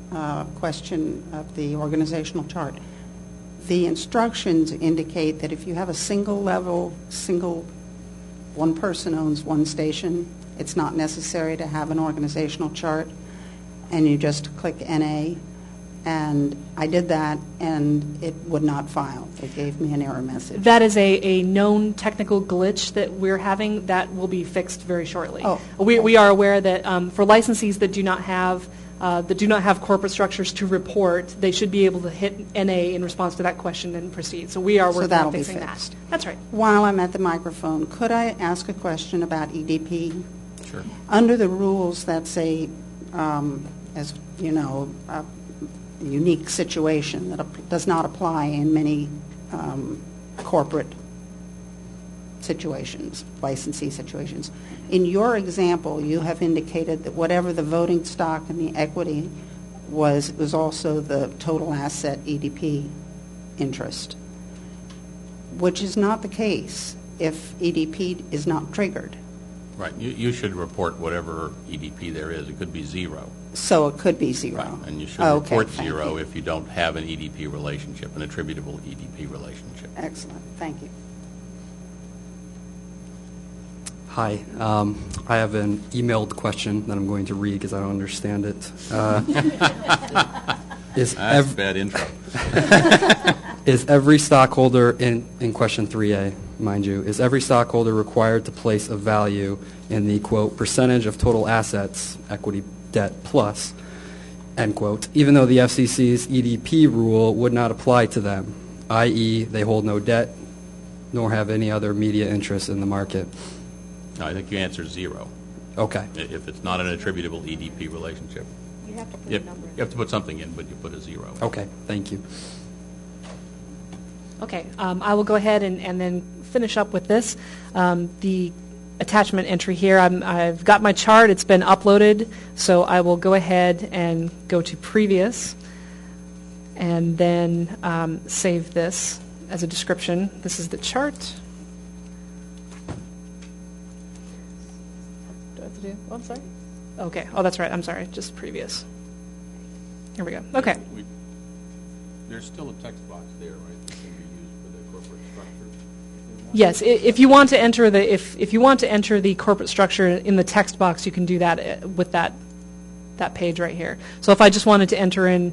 question of the organizational chart, the instructions indicate that if you have a single one person owns one station. It's not necessary to have an organizational chart, and you just click NA. And I did that, and it would not file. It gave me an error message. That is a known technical glitch that we're having. That will be fixed very shortly. Oh. We are aware that for licensees that do not have corporate structures to report, they should be able to hit NA in response to that question and proceed. So we are working that'll on be fixing fixed. that. That's right. While I'm at the microphone, could I ask a question about EDP? Sure. Under the rules, that's a, as you know, a unique situation that does not apply in many corporate situations, licensee situations. In your example, you have indicated that whatever the voting stock and the equity was also the total asset EDP interest, which is not the case if EDP is not triggered. Right. You should report whatever EDP there is. It could be zero. So it could be zero. Right. And you should Okay, report thank zero you. if you don't have an EDP relationship, an attributable EDP relationship. Excellent. Thank you. Hi. I have an emailed question that I'm going to read because I don't understand it. That's bad intro. Is every stockholder, in question 3A, mind you, is every stockholder required to place a value in the, quote, percentage of total assets, equity, debt, plus, end quote, even though the FCC's EDP rule would not apply to them, i.e., they hold no debt nor have any other media interest in the market? No, I think you answer zero. Okay. If it's not an attributable EDP relationship. You have to put You a number in. have to put something in, but you put a zero. Okay. Thank you. Okay, I will go ahead and then finish up with this. The attachment entry here, I've got my chart, it's been uploaded, so I will go ahead and go to previous and then save this as a description. This is the chart. Do I have to do? Oh, I'm sorry. Okay, oh, that's right, I'm sorry, just previous. Here we go. Okay. There's still a text box there, right? Yes, if you want to enter the if you want to enter the corporate structure in the text box, you can do that with that page right here. So if I just wanted to enter in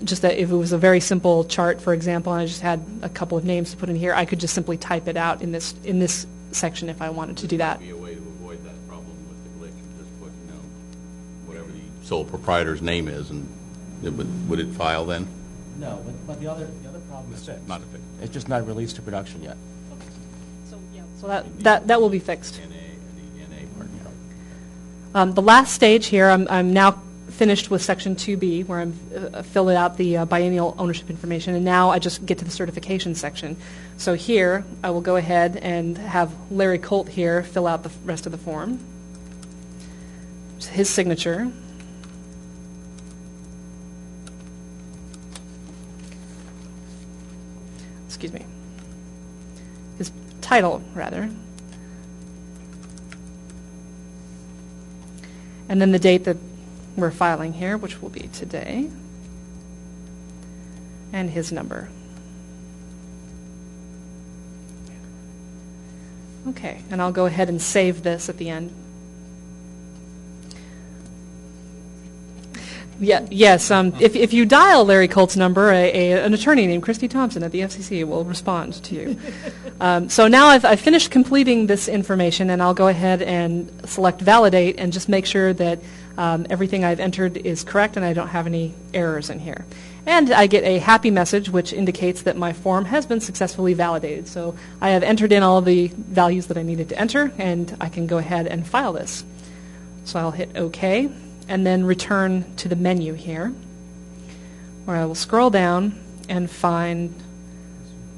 just that, if it was a very simple chart, for example, and I just had a couple of names to put in here, I could just simply type it out in this section if I wanted to do that. Would be a way to avoid that problem with the glitch and just put, whatever the sole proprietor's name is, and would it file then? No, but the other problem is fixed. Not fixed. It's just not released to production yet. So that will be fixed. The NA part. The last stage here, I'm now finished with section 2B, where I'm filling out the biennial ownership information, and now I just get to the certification section. So here, I will go ahead and have Larry Colt here fill out the rest of the form. His signature. Excuse me. His title, rather. And then the date that we're filing here, which will be today. And his number. Okay, and I'll go ahead and save this at the end. Yeah, yes, if you dial Larry Colt's number, an attorney named Christy Thompson at the FCC will respond to you. So now I've finished completing this information, and I'll go ahead and select Validate and just make sure that everything I've entered is correct and I don't have any errors in here. And I get a happy message which indicates that my form has been successfully validated. So I have entered in all the values that I needed to enter, and I can go ahead and file this. So I'll hit OK. And then return to the menu here, where I will scroll down and find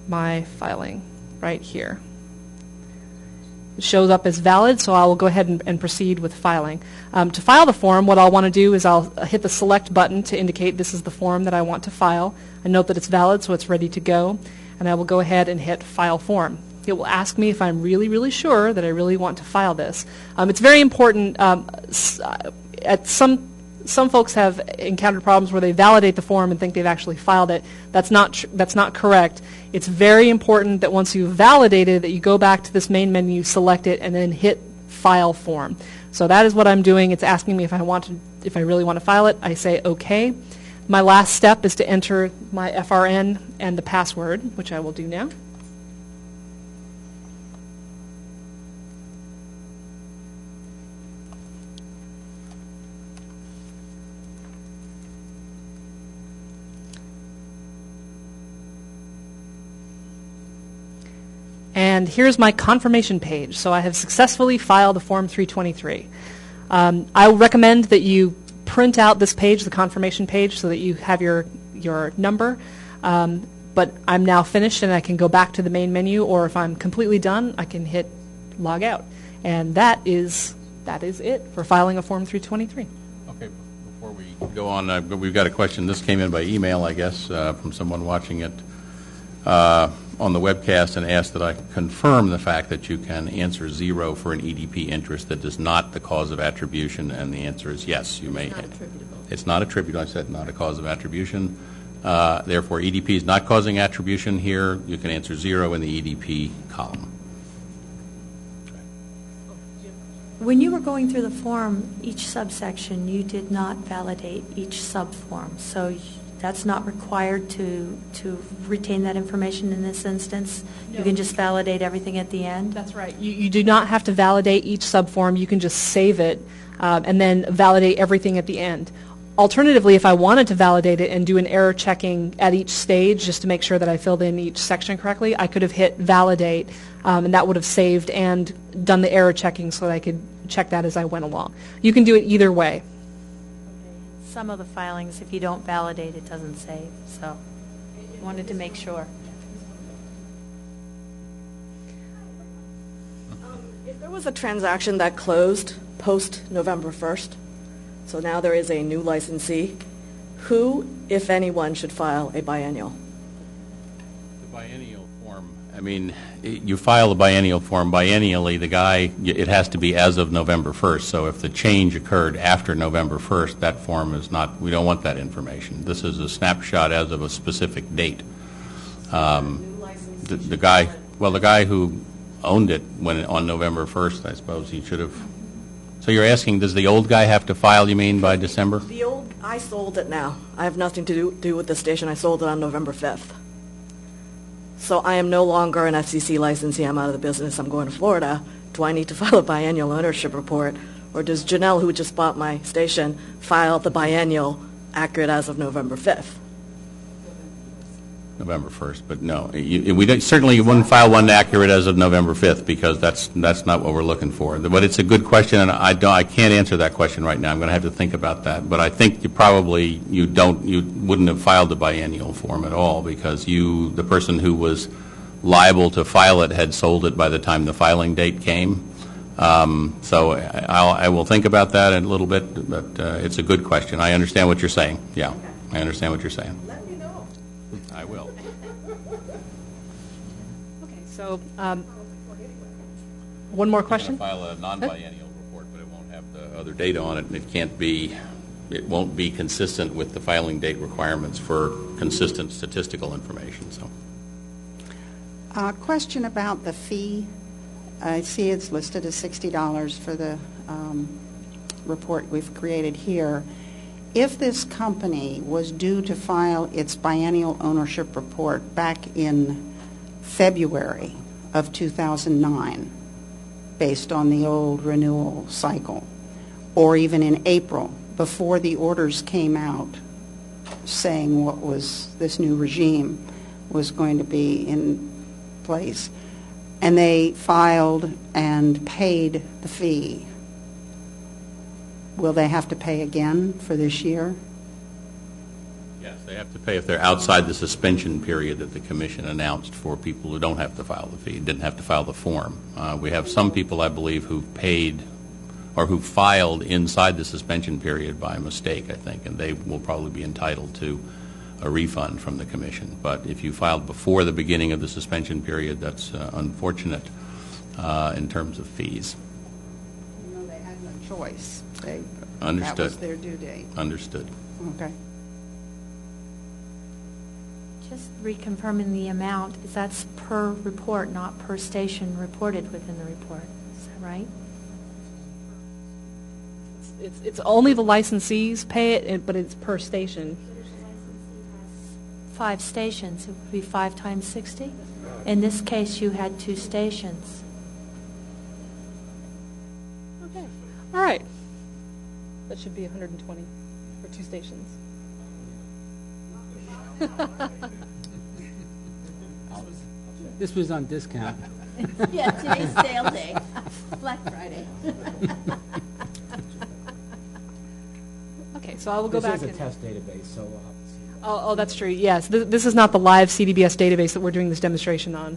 my filing right here. It shows up as valid, so I will go ahead and proceed with filing. To file the form, what I'll want to do is I'll hit the select button to indicate this is the form that I want to file. I note that it's valid, so it's ready to go, and I will go ahead and hit File Form. It will ask me if I'm really, really sure that I really want to file this. It's very important at some some folks have encountered problems where they validate the form and think they've actually filed it. That's not correct. It's very important that once you've validated that you go back to this main menu, select it, and then hit File Form. So that is what I'm doing. It's asking me if I really want to file it. I say OK. My last step is to enter my FRN and the password, which I will do now. And here's my confirmation page. So I have successfully filed a Form 323. I recommend that you print out this page, the confirmation page, so that you have your number. But I'm now finished, and I can go back to the main menu, or if I'm completely done, I can hit Log Out. And that is it for filing a Form 323. Okay, before we go on, we've got a question. This came in by email, I guess, from someone watching it on the webcast, and asked that I confirm the fact that you can answer 0 for an EDP interest that is not the cause of attribution, and the answer is yes, you may. It's not attributable. It's not attributable. I said not a cause of attribution. Therefore, EDP is not causing attribution here. You can answer 0 in the EDP column. When you were going through the form, each subsection, you did not validate each subform. So that's not required to retain that information in this instance? No. You can just validate everything at the end? That's right. You do not have to validate each subform. You can just save it and then validate everything at the end. Alternatively, if I wanted to validate it and do an error checking at each stage just to make sure that I filled in each section correctly, I could have hit validate, and that would have saved and done the error checking so that I could check that as I went along. You can do it either way. Some of the filings, if you don't validate, it doesn't save. So I wanted to make sure. If there was a transaction that closed post November 1st, so now there is a new licensee, who, if anyone, should file a biennial? The biennial form, I mean, you file the biennial form. Biennially, the guy, it has to be as of November 1st. So if the change occurred after November 1st, that form is not, we don't want that information. This is a snapshot as of a specific date. The guy who owned it on November 1st, I suppose he should have. So you're asking, does the old guy have to file, you mean, by December? I sold it now. I have nothing to do with the station. I sold it on November 5th. So I am no longer an FCC licensee. I'm out of the business. I'm going to Florida. Do I need to file a biennial ownership report? Or does Janelle, who just bought my station, file the biennial accurate as of November 5th? November 1st, but no. Certainly you wouldn't file one accurate as of November 5th because that's not what we're looking for. But it's a good question, and I can't answer that question right now. I'm going to have to think about that. But I think you wouldn't have filed the biennial form at all because the person who was liable to file it had sold it by the time the filing date came. So I will think about that in a little bit, but it's a good question. I understand what you're saying. Yeah, I understand what you're saying. I will. Okay, so one more question? I'm going to file a non-biennial report, but it won't have the other data on it, and it won't be consistent with the filing date requirements for consistent statistical information. So, question about the fee. I see it's listed as $60 for the report we've created here. If this company was due to file its biennial ownership report back in February of 2009, based on the old renewal cycle, or even in April, before the orders came out saying what was this new regime was going to be in place, and they filed and paid the fee, will they have to pay again for this year? Yes, they have to pay if they're outside the suspension period that the Commission announced for people who don't have to file the fee, didn't have to file the form. We have some people, I believe, who've paid or who filed inside the suspension period by mistake, I think, and they will probably be entitled to a refund from the Commission. But if you filed before the beginning of the suspension period, that's unfortunate in terms of fees. They had no choice. That Understood. was their due date. Understood. Okay. Just reconfirming the amount, is that's per report, not per station reported within the report. Is that right? It's only the licensees pay it, but it's per station. 5 stations, it would be 5 times 60? In this case, you had 2 stations. Okay. All right. That should be 120 for 2 stations. This was on discount. Yeah, today's sale day, Black Friday. Okay, so I will go back. This is a test database, so we'll have to see. Oh, that's true. Yes, this is not the live CDBS database that we're doing this demonstration on.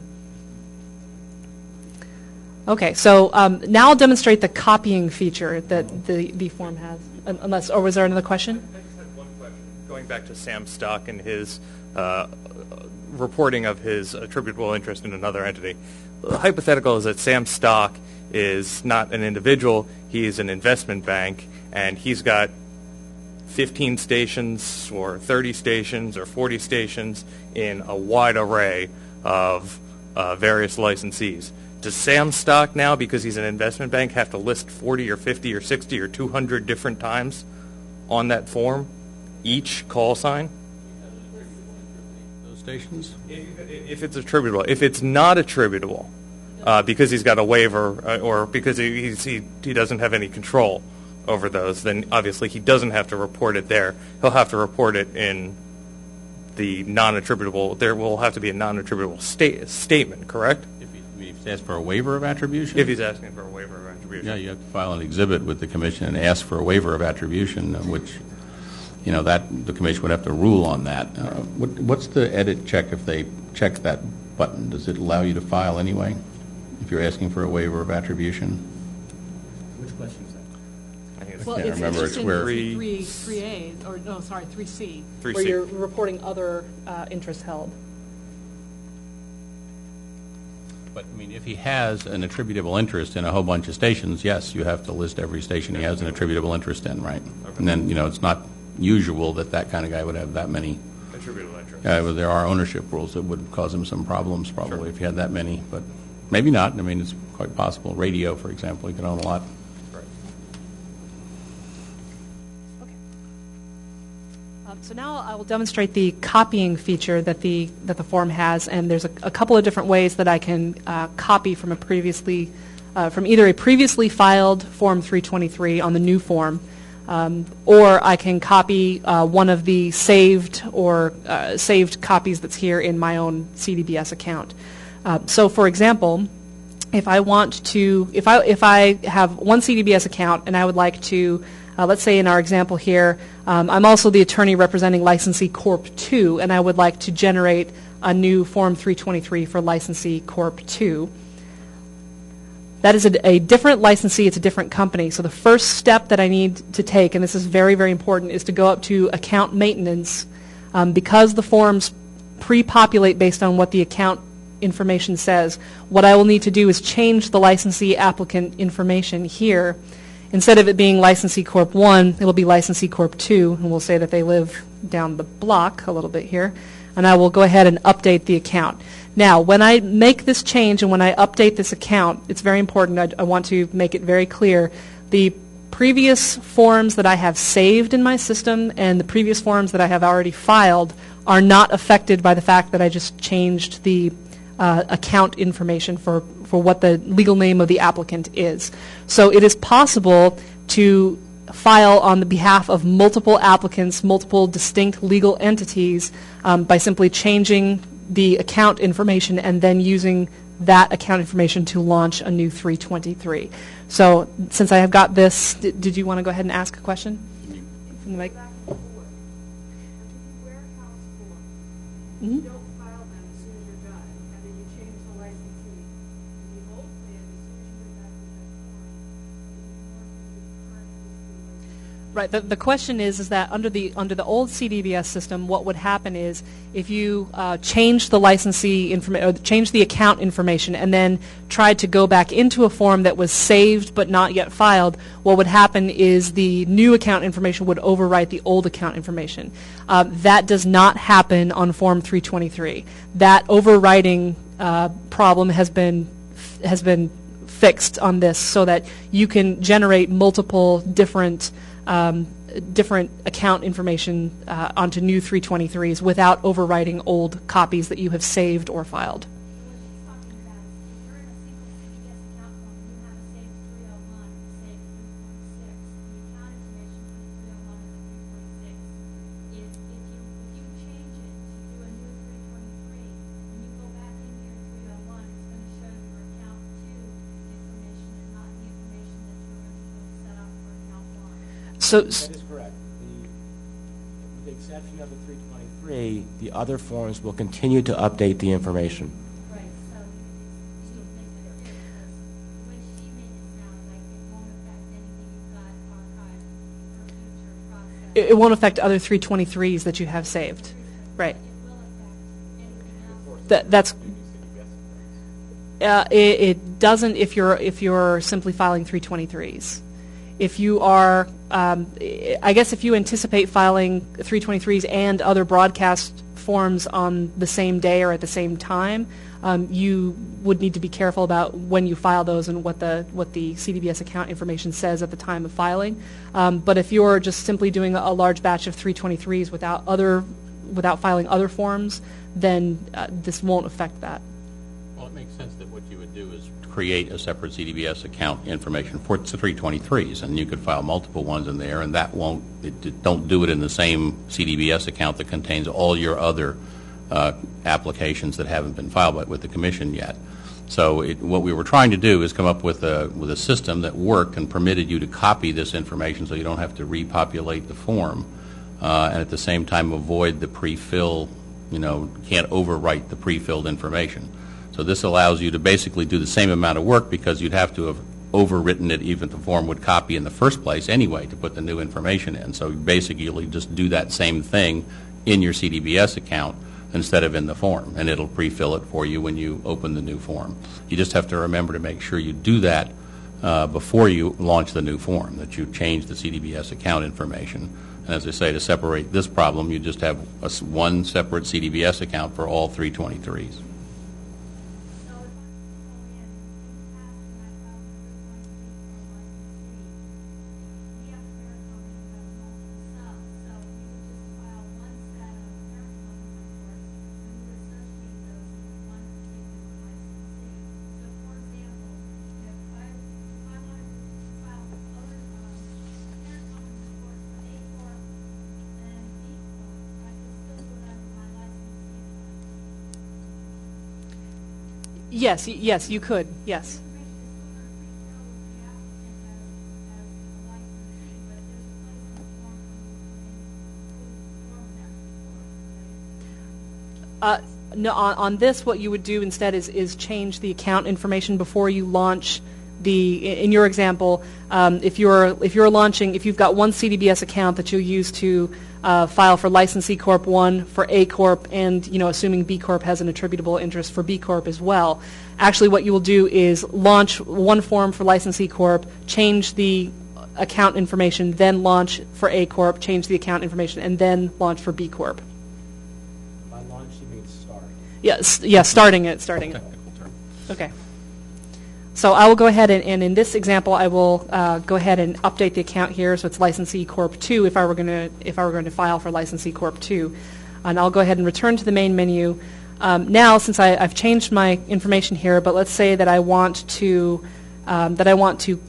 Okay, so now I'll demonstrate the copying feature that the form has. Or was there another question? I just had one question. Going back to Sam Stock and his reporting of his attributable interest in another entity. The hypothetical is that Sam Stock is not an individual, he is an investment bank, and he's got 15 stations or 30 stations or 40 stations in a wide array of various licensees. Does Sam Stock now, because he's an investment bank, have to list 40 or 50 or 60 or 200 different times on that form, each call sign? Those stations? If it's attributable. If it's not attributable, because he's got a waiver or because he doesn't have any control over those, then obviously he doesn't have to report it there. He'll have to report it in the non-attributable. There will have to be a non-attributable statement, correct? If he's asked for a waiver of attribution? If he's asking for a waiver of attribution. Yeah, you have to file an exhibit with the commission and ask for a waiver of attribution, which, that the commission would have to rule on that. What's the edit check if they check that button? Does it allow you to file anyway if you're asking for a waiver of attribution? Which question is that? Well, can't remember. It's It's where- 3A, or no, sorry, 3C, 3C. where you're reporting other interests held. But, if he has an attributable interest in a whole bunch of stations, yes, you have to list every station he has an attributable interest in, right? Okay. And then, it's not usual that kind of guy would have that many. Attributable interest. Well, there are ownership rules that would cause him some problems probably if he had that many, but maybe not. It's quite possible. Radio, for example, he could own a lot. Right. So now I will demonstrate the copying feature that the form has, and there's a couple of different ways that I can copy from from either a previously filed Form 323 on the new form, or I can copy one of the saved copies that's here in my own CDBS account. So, for example, if I have one CDBS account and I would like to, let's say in our example here, I'm also the attorney representing licensee Corp 2, and I would like to generate a new Form 323 for licensee Corp 2. That is a different licensee, it's a different company. So the first step that I need to take, and this is very, very important, is to go up to account maintenance. Because the forms pre-populate based on what the account information says, what I will need to do is change the licensee applicant information here. Instead of it being licensee Corp 1, it will be licensee Corp 2, and we'll say that they live down the block a little bit here, and I will go ahead and update the account. Now, when I make this change and when I update this account, it's very important. I want to make it very clear. The previous forms that I have saved in my system and the previous forms that I have already filed are not affected by the fact that I just changed the account information for what the legal name of the applicant is. So it is possible to file on the behalf of multiple applicants, multiple distinct legal entities, by simply changing the account information and then using that account information to launch a new 323. So since I have got this, did you want to go ahead and ask a question? From the mic? Mm-hmm. Right. The question is that under the old CDBS system, what would happen is if you change the licensee information or change the account information and then tried to go back into a form that was saved but not yet filed, what would happen is the new account information would overwrite the old account information. That does not happen on Form 323. That overwriting problem has been fixed on this so that you can generate multiple different account information onto new 323s without overwriting old copies that you have saved or filed. That is correct. With the exception of the 323, the other forms will continue to update the information. Right, so you make it clear, because when she made it sound like it won't affect anything you've got archived for future process. It won't affect other 323s that you have saved. Right. It will affect anything else. That's it doesn't if you're simply filing 323s. If you are, I guess if you anticipate filing 323s and other broadcast forms on the same day or at the same time, you would need to be careful about when you file those and what the CDBS account information says at the time of filing. But if you're just simply doing a large batch of 323s without filing other forms, then this won't affect that. Well, it makes sense that what you would do is create a separate CDBS account information for 323s, and you could file multiple ones in there, and that don't do it in the same CDBS account that contains all your other applications that haven't been filed with the Commission yet. So what we were trying to do is come up with a system that worked and permitted you to copy this information so you don't have to repopulate the form, and at the same time avoid the pre-fill, can't overwrite the pre-filled information. So this allows you to basically do the same amount of work because you'd have to have overwritten it even if the form would copy in the first place anyway to put the new information in. So basically you'll just do that same thing in your CDBS account instead of in the form, and it'll pre-fill it for you when you open the new form. You just have to remember to make sure you do that before you launch the new form, that you change the CDBS account information. And as I say, to separate this problem, you just have one separate CDBS account for all 323s. Yes, you could. Yes. No, on this, what you would do instead is change the account information before you launch in your example, if you've got one CDBS account that you'll use to file for licensee Corp 1, for A Corp, and assuming B Corp has an attributable interest for B Corp as well. Actually, what you will do is launch one form for licensee Corp, change the account information, then launch for A Corp, change the account information, and then launch for B Corp. By launch, you mean start? Yes, starting it. Okay. So I will go ahead and in this example, I will go ahead and update the account here. So it's licensee Corp 2 if I were going to file for licensee Corp 2, and I'll go ahead and return to the main menu. Now, since I've changed my information here, but let's say that I want to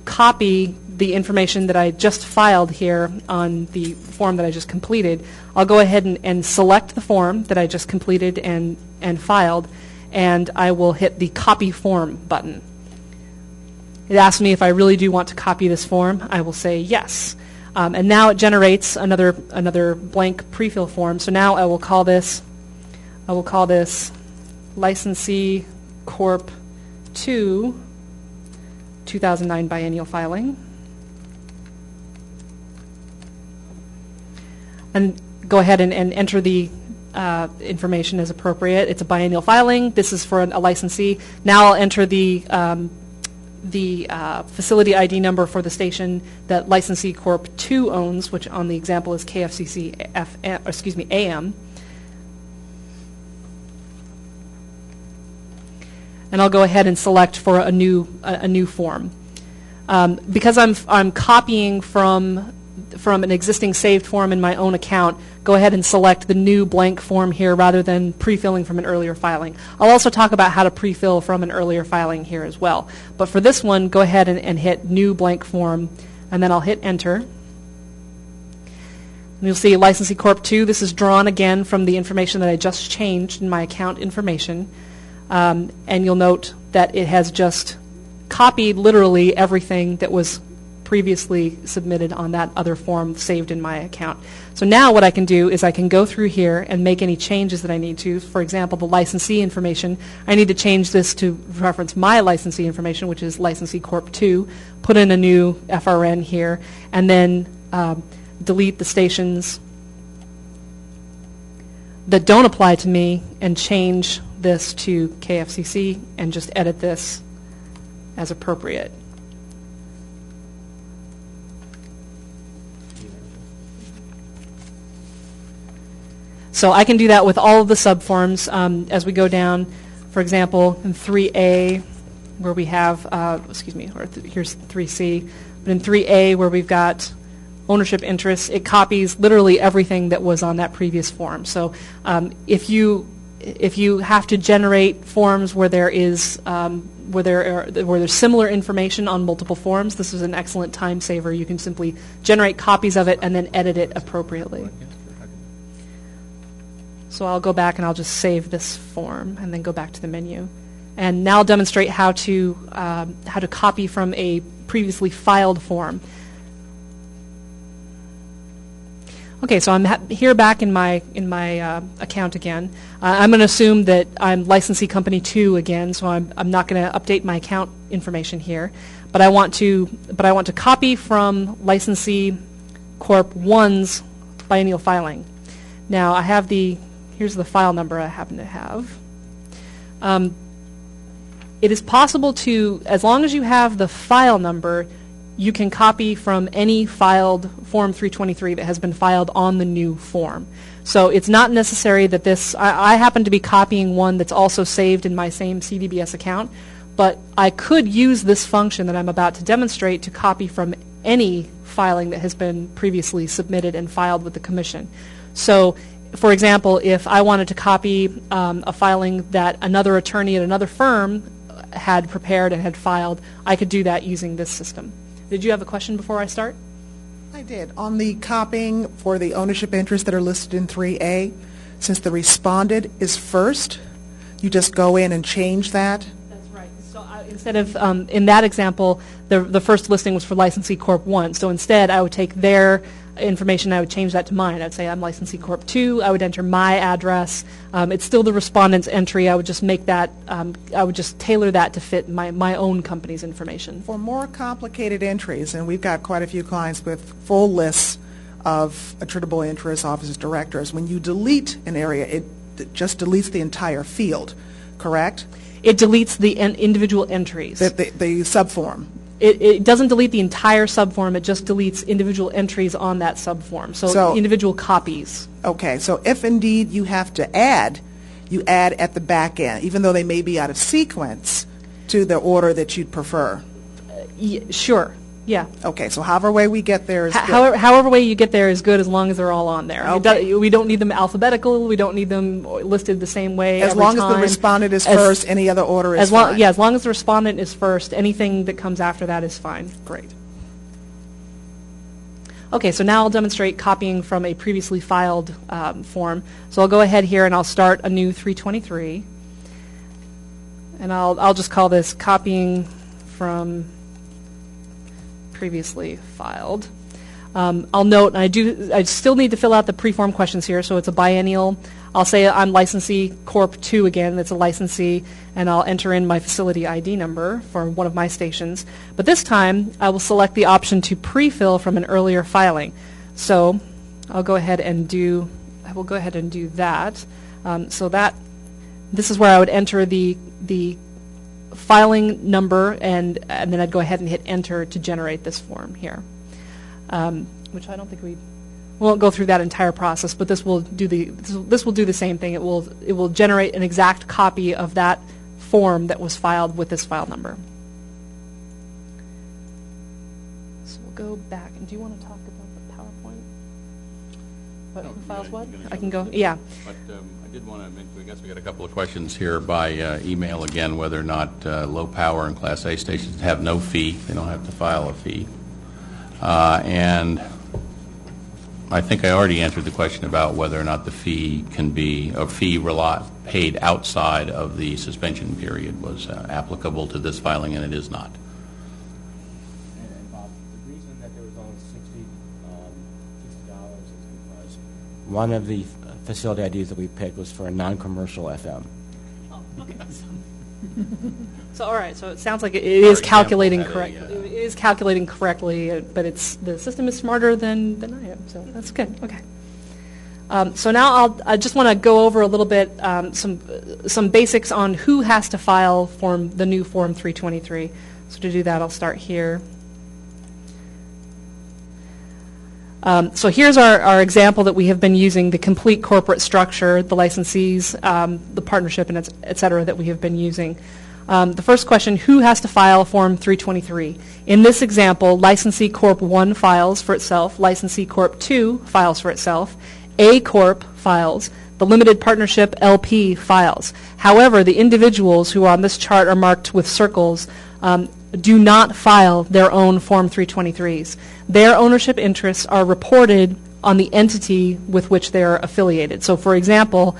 copy the information that I just filed here on the form that I just completed, I'll go ahead and select the form that I just completed and filed, and I will hit the Copy Form button. It asks me if I really do want to copy this form. I will say yes. And now it generates another blank pre-fill form. So now I will call this Licensee Corp 2 2009 biennial filing. and go ahead and enter the information as appropriate. It's a biennial filing. This is for a licensee. Now I'll enter the facility ID number for the station that licensee Corp 2 owns, which on the example is KFCC AM. And I'll go ahead and select for a new form. Because I'm copying from an existing saved form in my own account, go ahead and select the new blank form here rather than pre-filling from an earlier filing. I'll also talk about how to pre-fill from an earlier filing here as well. But for this one, go ahead and hit new blank form, and then I'll hit enter. And you'll see licensee Corp 2. This is drawn again from the information that I just changed in my account information. And you'll note that it has just copied literally everything that was previously submitted on that other form saved in my account. So now what I can do is I can go through here and make any changes that I need to. For example, the licensee information, I need to change this to reference my licensee information, which is licensee Corp 2, put in a new FRN here, and then delete the stations that don't apply to me and change this to KFCC and just edit this as appropriate. So I can do that with all of the subforms as we go down. For example, in 3A, where we have, here's 3C, but in 3A, where we've got ownership interests, it copies literally everything that was on that previous form. So if you have to generate forms where there is where there's similar information on multiple forms, this is an excellent time saver. You can simply generate copies of it and then edit it appropriately. So I'll go back and I'll just save this form and then go back to the menu. And now I'll demonstrate how to copy from a previously filed form. Okay, so I'm here back in my account again. I'm going to assume that I'm licensee company 2 again, so I'm not going to update my account information here. But I want to copy from licensee Corp 1's biennial filing. Now I have here's the file number I happen to have. It is possible to, as long as you have the file number, you can copy from any filed Form 323 that has been filed on the new form. So it's not necessary that I happen to be copying one that's also saved in my same CDBS account, but I could use this function that I'm about to demonstrate to copy from any filing that has been previously submitted and filed with the Commission. So, for example, if I wanted to copy a filing that another attorney at another firm had prepared and had filed, I could do that using this system. Did you have a question before I start? I did. On the copying for the ownership interests that are listed in 3A, since the respondent is first, you just go in and change that? That's right. So instead of, in that example, the first listing was for licensee Corp 1. So instead, I would take their information, I would change that to mine. I'd say I'm licensee Corp 2. I would enter my address. It's still the respondent's entry. I would just make that, I would just tailor that to fit my own company's information. For more complicated entries, and we've got quite a few clients with full lists of attributable interests, officers, directors, when you delete an area, it just deletes the entire field, correct? It deletes the individual entries. The subform. It doesn't delete the entire subform. It just deletes individual entries on that subform. So individual copies. Okay. So if indeed you have to add, you add at the back end, even though they may be out of sequence to the order that you'd prefer. Sure. Yeah. Okay. So however way we get there is good. However way you get there is good as long as they're all on there. Okay. We don't need them alphabetical. We don't need them listed the same way as long as the respondent is first, any other order is fine. Yeah, as long as the respondent is first, anything that comes after that is fine. Great. Okay, so now I'll demonstrate copying from a previously filed form. So I'll go ahead here and I'll start a new 323. And I'll just call this copying from previously filed. I'll note, and I still need to fill out the pre-form questions here, so it's a biennial. I'll say I'm licensee Corp 2 again, that's a licensee, and I'll enter in my facility ID number for one of my stations. But this time, I will select the option to pre-fill from an earlier filing. So I'll go ahead and do, I will go ahead and do that. So that, this is where I would enter the filing number, and then I'd go ahead and hit enter to generate this form here, which I don't think we won't go through that entire process, but this will do the same thing. It will generate an exact copy of that form that was filed with this file number. So we'll go back, and do you want to talk about the PowerPoint? What, who files what? I can go, yeah. But I did want to mention, I guess we got a couple of questions here by email again, whether or not low power and Class A stations have no fee. They don't have to file a fee. And I think I already answered the question about whether or not the fee can be, a fee paid outside of the suspension period was applicable to this filing, and it is not. And Bob, the reason that there was only $60 is because one of the facility IDs that we picked was for a non-commercial FM. Oh, okay. So all right, so it sounds like it is calculating correctly. It is calculating correctly, but the system is smarter than I am, so that's good. Okay. So now I just want to go over a little bit some basics on who has to file the new Form 323. So to do that, I'll start here. So here's our example that we have been using, the complete corporate structure, the licensees, the partnership, and et cetera, that we have been using. The first question, who has to file Form 323? In this example, Licensee Corp 1 files for itself, Licensee Corp 2 files for itself, A Corp files, the Limited Partnership LP files. However, the individuals who on this chart are marked with circles do not file their own Form 323s. Their ownership interests are reported on the entity with which they are affiliated. So for example,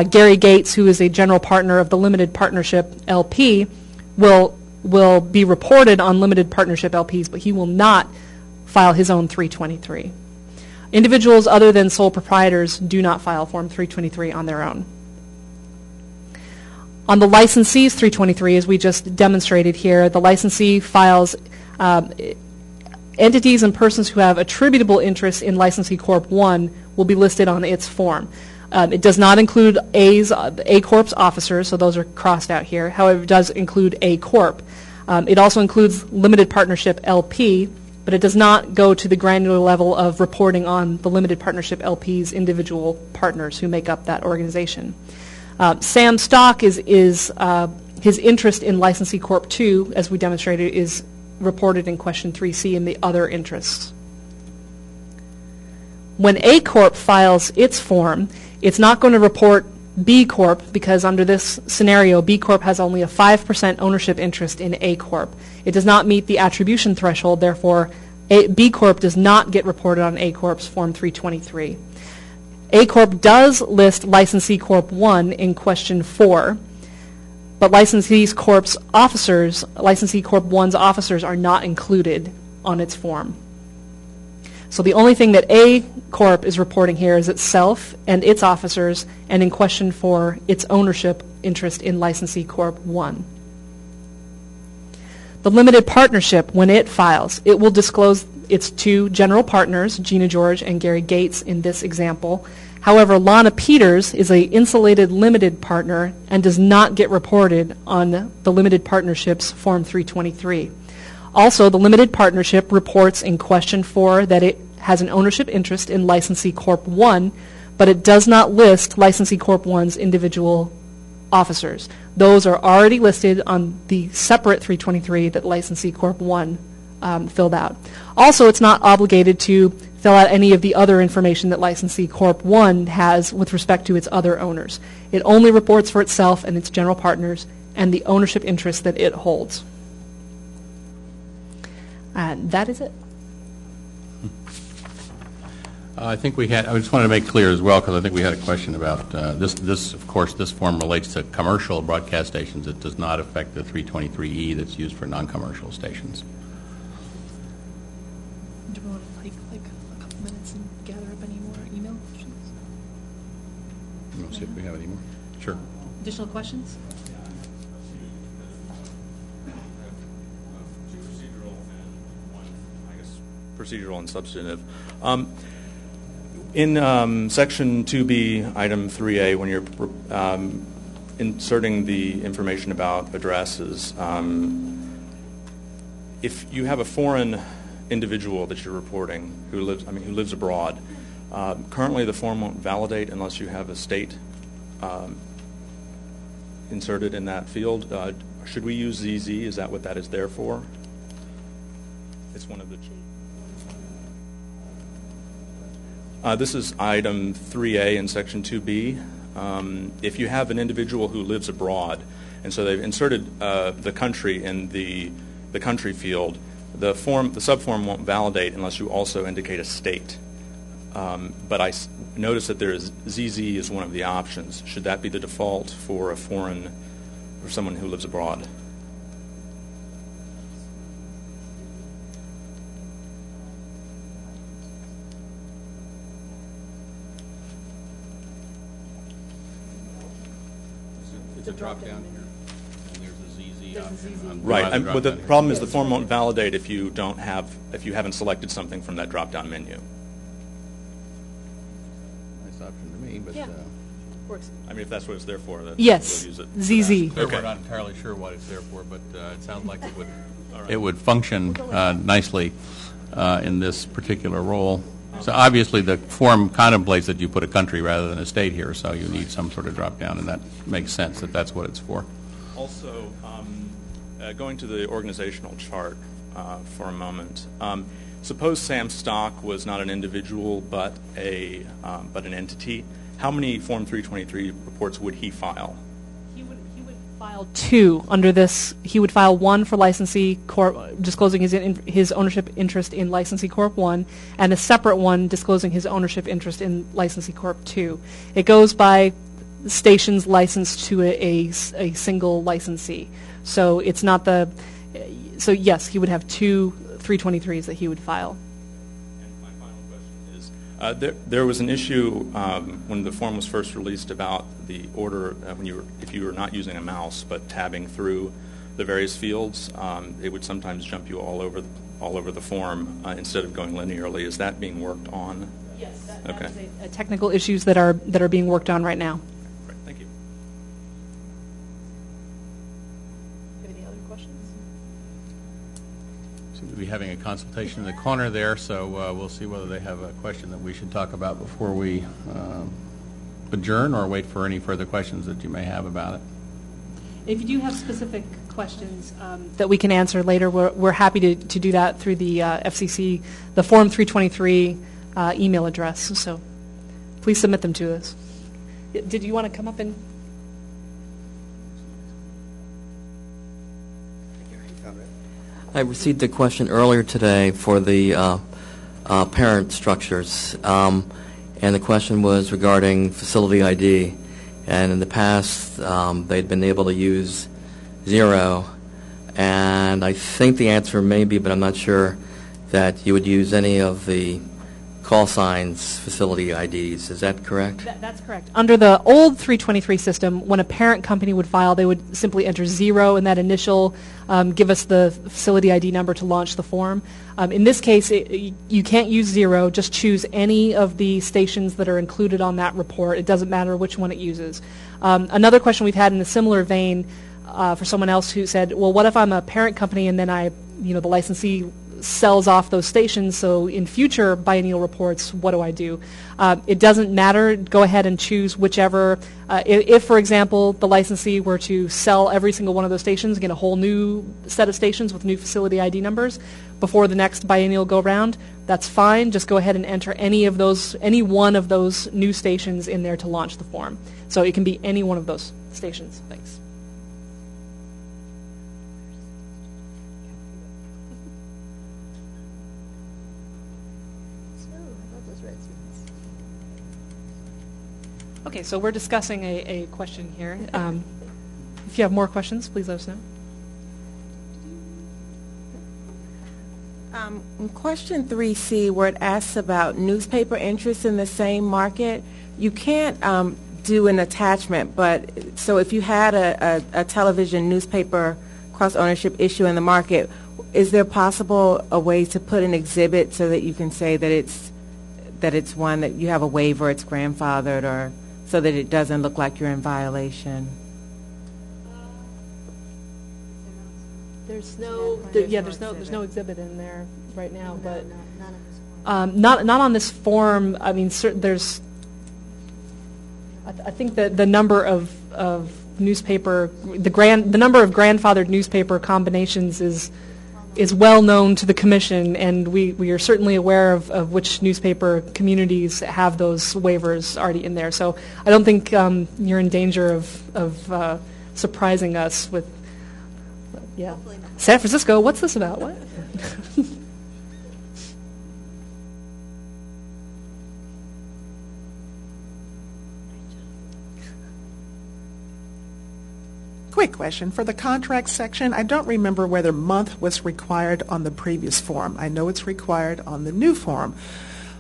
Gary Gates, who is a general partner of the Limited Partnership LP, will be reported on Limited Partnership LPs, but he will not file his own 323. Individuals other than sole proprietors do not file Form 323 on their own. On the licensee's 323, as we just demonstrated here, the licensee files entities and persons who have attributable interests in Licensee Corp 1 will be listed on its form. It does not include A Corp's officers, so those are crossed out here. However, it does include A Corp. It also includes Limited Partnership LP, but it does not go to the granular level of reporting on the Limited Partnership LP's individual partners who make up that organization. Sam Stock is his interest in Licensee Corp 2, as we demonstrated, is reported in question 3C in the other interests. When A Corp files its form, it's not going to report B Corp because under this scenario, B Corp has only a 5% ownership interest in A Corp. It does not meet the attribution threshold, therefore B Corp does not get reported on A Corp's Form 323. A Corp does list Licensee Corp 1 in question 4, but Licensee Corp's officers, Licensee Corp 1's officers are not included on its form. So the only thing that A Corp is reporting here is itself and its officers, and in question 4, its ownership interest in Licensee Corp 1. The Limited Partnership, when it files, it will disclose its two general partners, Gina George and Gary Gates in this example. However, Lana Peters is an insulated limited partner and does not get reported on the Limited Partnership's Form 323. Also, the Limited Partnership reports in question 4 that it has an ownership interest in Licensee Corp 1, but it does not list Licensee Corp 1's individual officers. Those are already listed on the separate 323 that Licensee Corp 1 filled out. Also, it's not obligated to fill out any of the other information that Licensee Corp 1 has with respect to its other owners. It only reports for itself and its general partners and the ownership interest that it holds. And that is it. I think I just wanted to make clear as well, because I think we had a question about this. Of course, this form relates to commercial broadcast stations. It does not affect the 323E that's used for non-commercial stations. Do we want to take like a couple minutes and gather up any more email questions? You want to see if we have any more? Sure. Additional questions? Procedural and substantive. In Section 2B, Item 3A, when you're inserting the information about addresses, if you have a foreign individual that you're reporting who lives abroad, currently the form won't validate unless you have a state inserted in that field. Should we use ZZ? Is that what that is there for? It's one of the. This is Item 3A in Section 2B. If you have an individual who lives abroad, and so they've inserted the country in the country field, the subform won't validate unless you also indicate a state. But I notice that there is ZZ is one of the options. Should that be the default for a foreign or someone who lives abroad? It's a drop down here, and there's a ZZ option. Right, but the problem is the form won't validate if you haven't selected something from that drop down menu. Nice option to me, but. Yeah. Works. I mean, if that's what it's there for, yes, we'll use it. ZZ. We're not entirely sure what it's there for, but it sounds like it would function nicely in this particular role. So obviously the form contemplates that you put a country rather than a state here, so you need some sort of drop down, and that makes sense that that's what it's for. Also, going to the organizational chart for a moment. Suppose Sam Stock was not an individual but an entity. How many Form 323 reports would he file? He would file two under this. He would file one for Licensee Corp, disclosing his ownership interest in Licensee Corp 1, and a separate one disclosing his ownership interest in Licensee Corp 2. It goes by stations licensed to a single licensee. So it's not the. So yes, he would have two 323s that he would file. And my final question is, there was an issue when the form was first released about the order if you were not using a mouse but tabbing through the various fields, it would sometimes jump you all over the form instead of going linearly. Is that being worked on? Yes, that okay. is a technical issues that are being worked on right now. Great, thank you. Any other questions? Seem to be having a consultation in the corner there, so we'll see whether they have a question that we should talk about before we adjourn, or wait for any further questions that you may have about it. If you do have specific questions that we can answer later, we're happy to do that through the FCC, the Form 323 email address. So please submit them to us. Did you want to come up and? I received a question earlier today for the parent structures, and the question was regarding facility ID. And in the past, they'd been able to use 0, and I think the answer may be, but I'm not sure, that you would use any of the call signs facility IDs. Is that correct? That's correct. Under the old 323 system, when a parent company would file, they would simply enter 0 in that initial, give us the facility ID number to launch the form. In this case, you can't use 0, just choose any of the stations that are included on that report. It doesn't matter which one it uses. Another question we've had in a similar vein for someone else who said, well, what if I'm a parent company and then the licensee sells off those stations, so in future biennial reports, what do I do? It doesn't matter. Go ahead and choose whichever. If, for example, the licensee were to sell every single one of those stations, get a whole new set of stations with new facility ID numbers before the next biennial go round, that's fine. Just go ahead and enter any one of those new stations in there to launch the form. So it can be any one of those stations. Thanks. Okay, so we're discussing a question here. If you have more questions, please let us know. In question 3C, where it asks about newspaper interest in the same market, you can't do an attachment, but so if you had a television newspaper cross-ownership issue in the market, is there possible a way to put an exhibit so that you can say that that it's one that you have a waiver, it's grandfathered, or so that it doesn't look like you're in violation? There's there's no exhibit in there right now, but not on this form. I mean, there's. I think that the number of newspaper, the number of grandfathered newspaper combinations is well known to the commission, and we are certainly aware of which newspaper communities have those waivers already in there. So I don't think you're in danger of surprising us with. Yeah. San Francisco, what's this about? What? Quick question. For the contract section, I don't remember whether month was required on the previous form. I know it's required on the new form.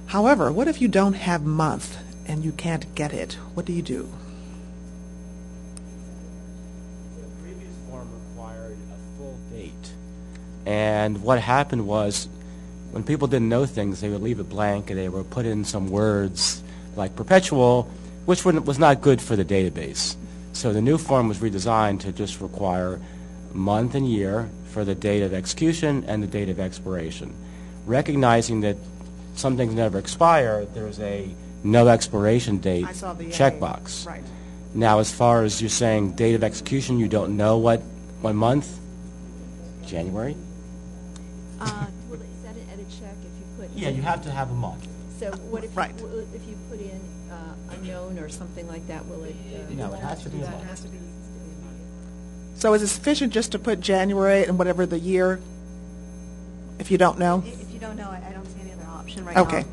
However, what if you don't have month and you can't get it? What do you do? And what happened was, when people didn't know things, they would leave it blank and they would put in some words like perpetual, which was not good for the database. So the new form was redesigned to just require month and year for the date of execution and the date of expiration. Recognizing that some things never expire, there's a no expiration date checkbox. Right. Now, as far as you're saying date of execution, you don't know what month? January? Is that an edit check if you put? Yeah, you have to have a month. So what if Right. if you put in unknown or something like that? Will it? No, it has to be a month. So is it sufficient just to put January and whatever the year, if you don't know? If you don't know, I don't see any other option right Okay.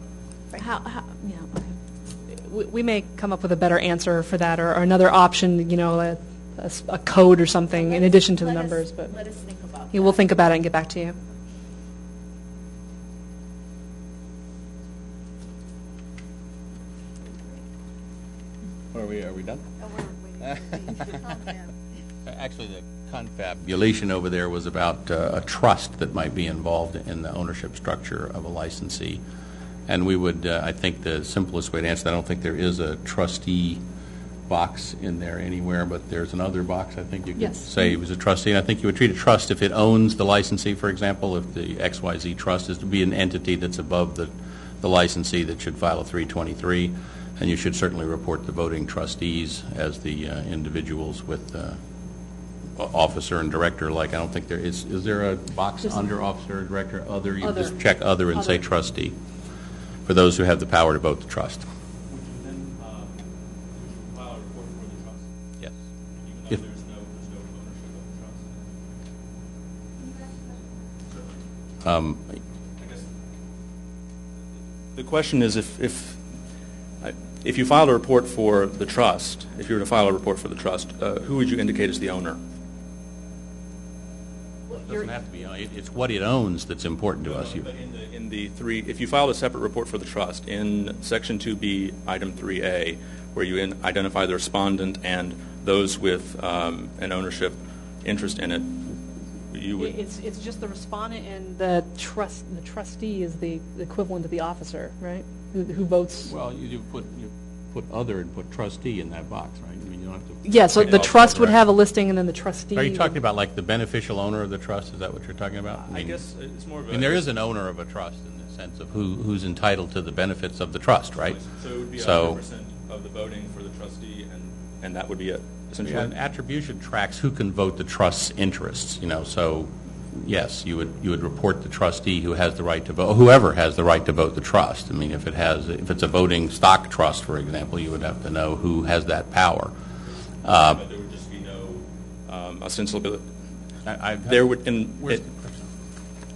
How yeah. Okay. We may come up with a better answer for that, or another option. You know, a code or something in addition to the numbers. But let us think about. Yeah, we'll think about it and get back to you. Are we done? Actually, the confabulation over there was about a trust that might be involved in the ownership structure of a licensee. And we would, I think the simplest way to answer that, I don't think there is a trustee box in there anywhere, but there's another box I think you could say it was a trustee. And I think you would treat a trust if it owns the licensee, for example, if the XYZ trust is to be an entity that's above the licensee that should file a 323, and you should certainly report the voting trustees as the individuals with officer and director. Like, I don't think there is there a box under officer, director, other? You just check other and say trustee for those who have the power to vote the trust. If there's no ownership of the trust? I guess the question is if you filed a report for the trust, if you were to file a report for the trust, who would you indicate as the owner? Well, it doesn't have to be. It's what it owns that's important to us. But in the three, if you filed a separate report for the trust, in Section 2B, Item 3A, where you identify the respondent and those with an ownership interest in it, you would. It's just the respondent, and the trustee is the equivalent of the officer, right? Who votes? Well, you put other and put trustee in that box, right? I mean, you don't have to. Yeah, so the trust would have a listing, and then the trustee. Are you talking about like the beneficial owner of the trust? Is that what you're talking about? I guess it's more of a. And there is an owner of a trust in the sense of who's entitled to the benefits of the trust, right? So it would be 100% of the voting for the trustee, and that would be it. Essentially. Yeah, and attribution tracks who can vote the trust's interests. You know, so yes, you would report the trustee who has the right to vote, whoever has the right to vote the trust. I mean, if it's a voting stock trust, for example, you would have to know who has that power. But there would just be no ostensibility. There would.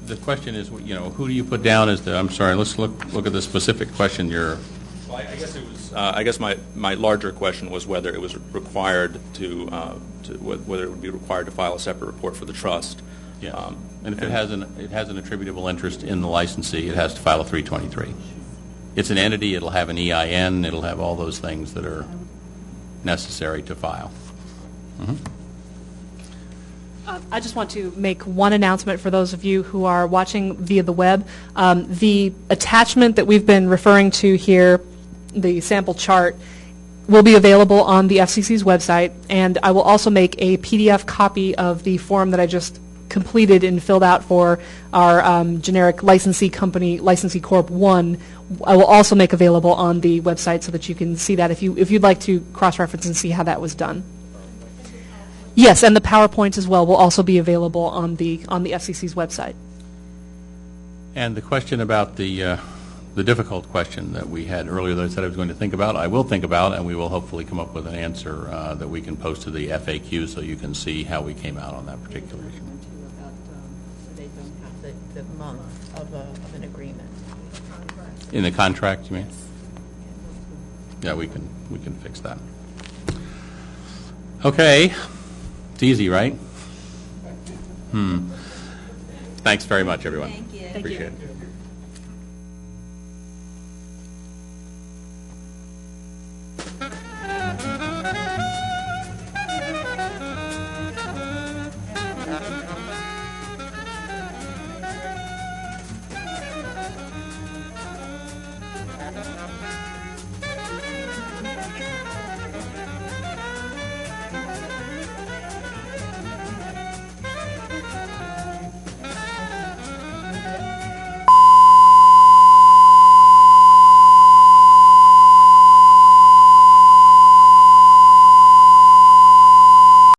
The question is, you know, who do you put down as the? I'm sorry. Let's look at the specific question you're. Well, I guess it was. I guess my larger question was whether it was required whether it would be required to file a separate report for the trust. Yeah. And if it has an attributable interest in the licensee, it has to file a 323. It's an entity. It'll have an EIN. It'll have all those things that are necessary to file. Mm-hmm. I just want to make one announcement for those of you who are watching via the web. The attachment that we've been referring to here, the sample chart, will be available on the FCC's website, and I will also make a PDF copy of the form that I just completed and filled out for our generic licensee company, Licensee Corp 1. I will also make available on the website so that you can see that if you'd like to cross-reference and see how that was done. Yes, and the PowerPoint as well will also be available on the FCC's website. And the question about the difficult question that we had earlier that I said I was going to think about, I will think about, and we will hopefully come up with an answer that we can post to the FAQ so you can see how we came out on that particular issue. They don't have the month of an agreement. In the contract, you mean? Yeah, we can fix that. Okay. It's easy, right? Thanks very much, everyone. Thank you. Appreciate it.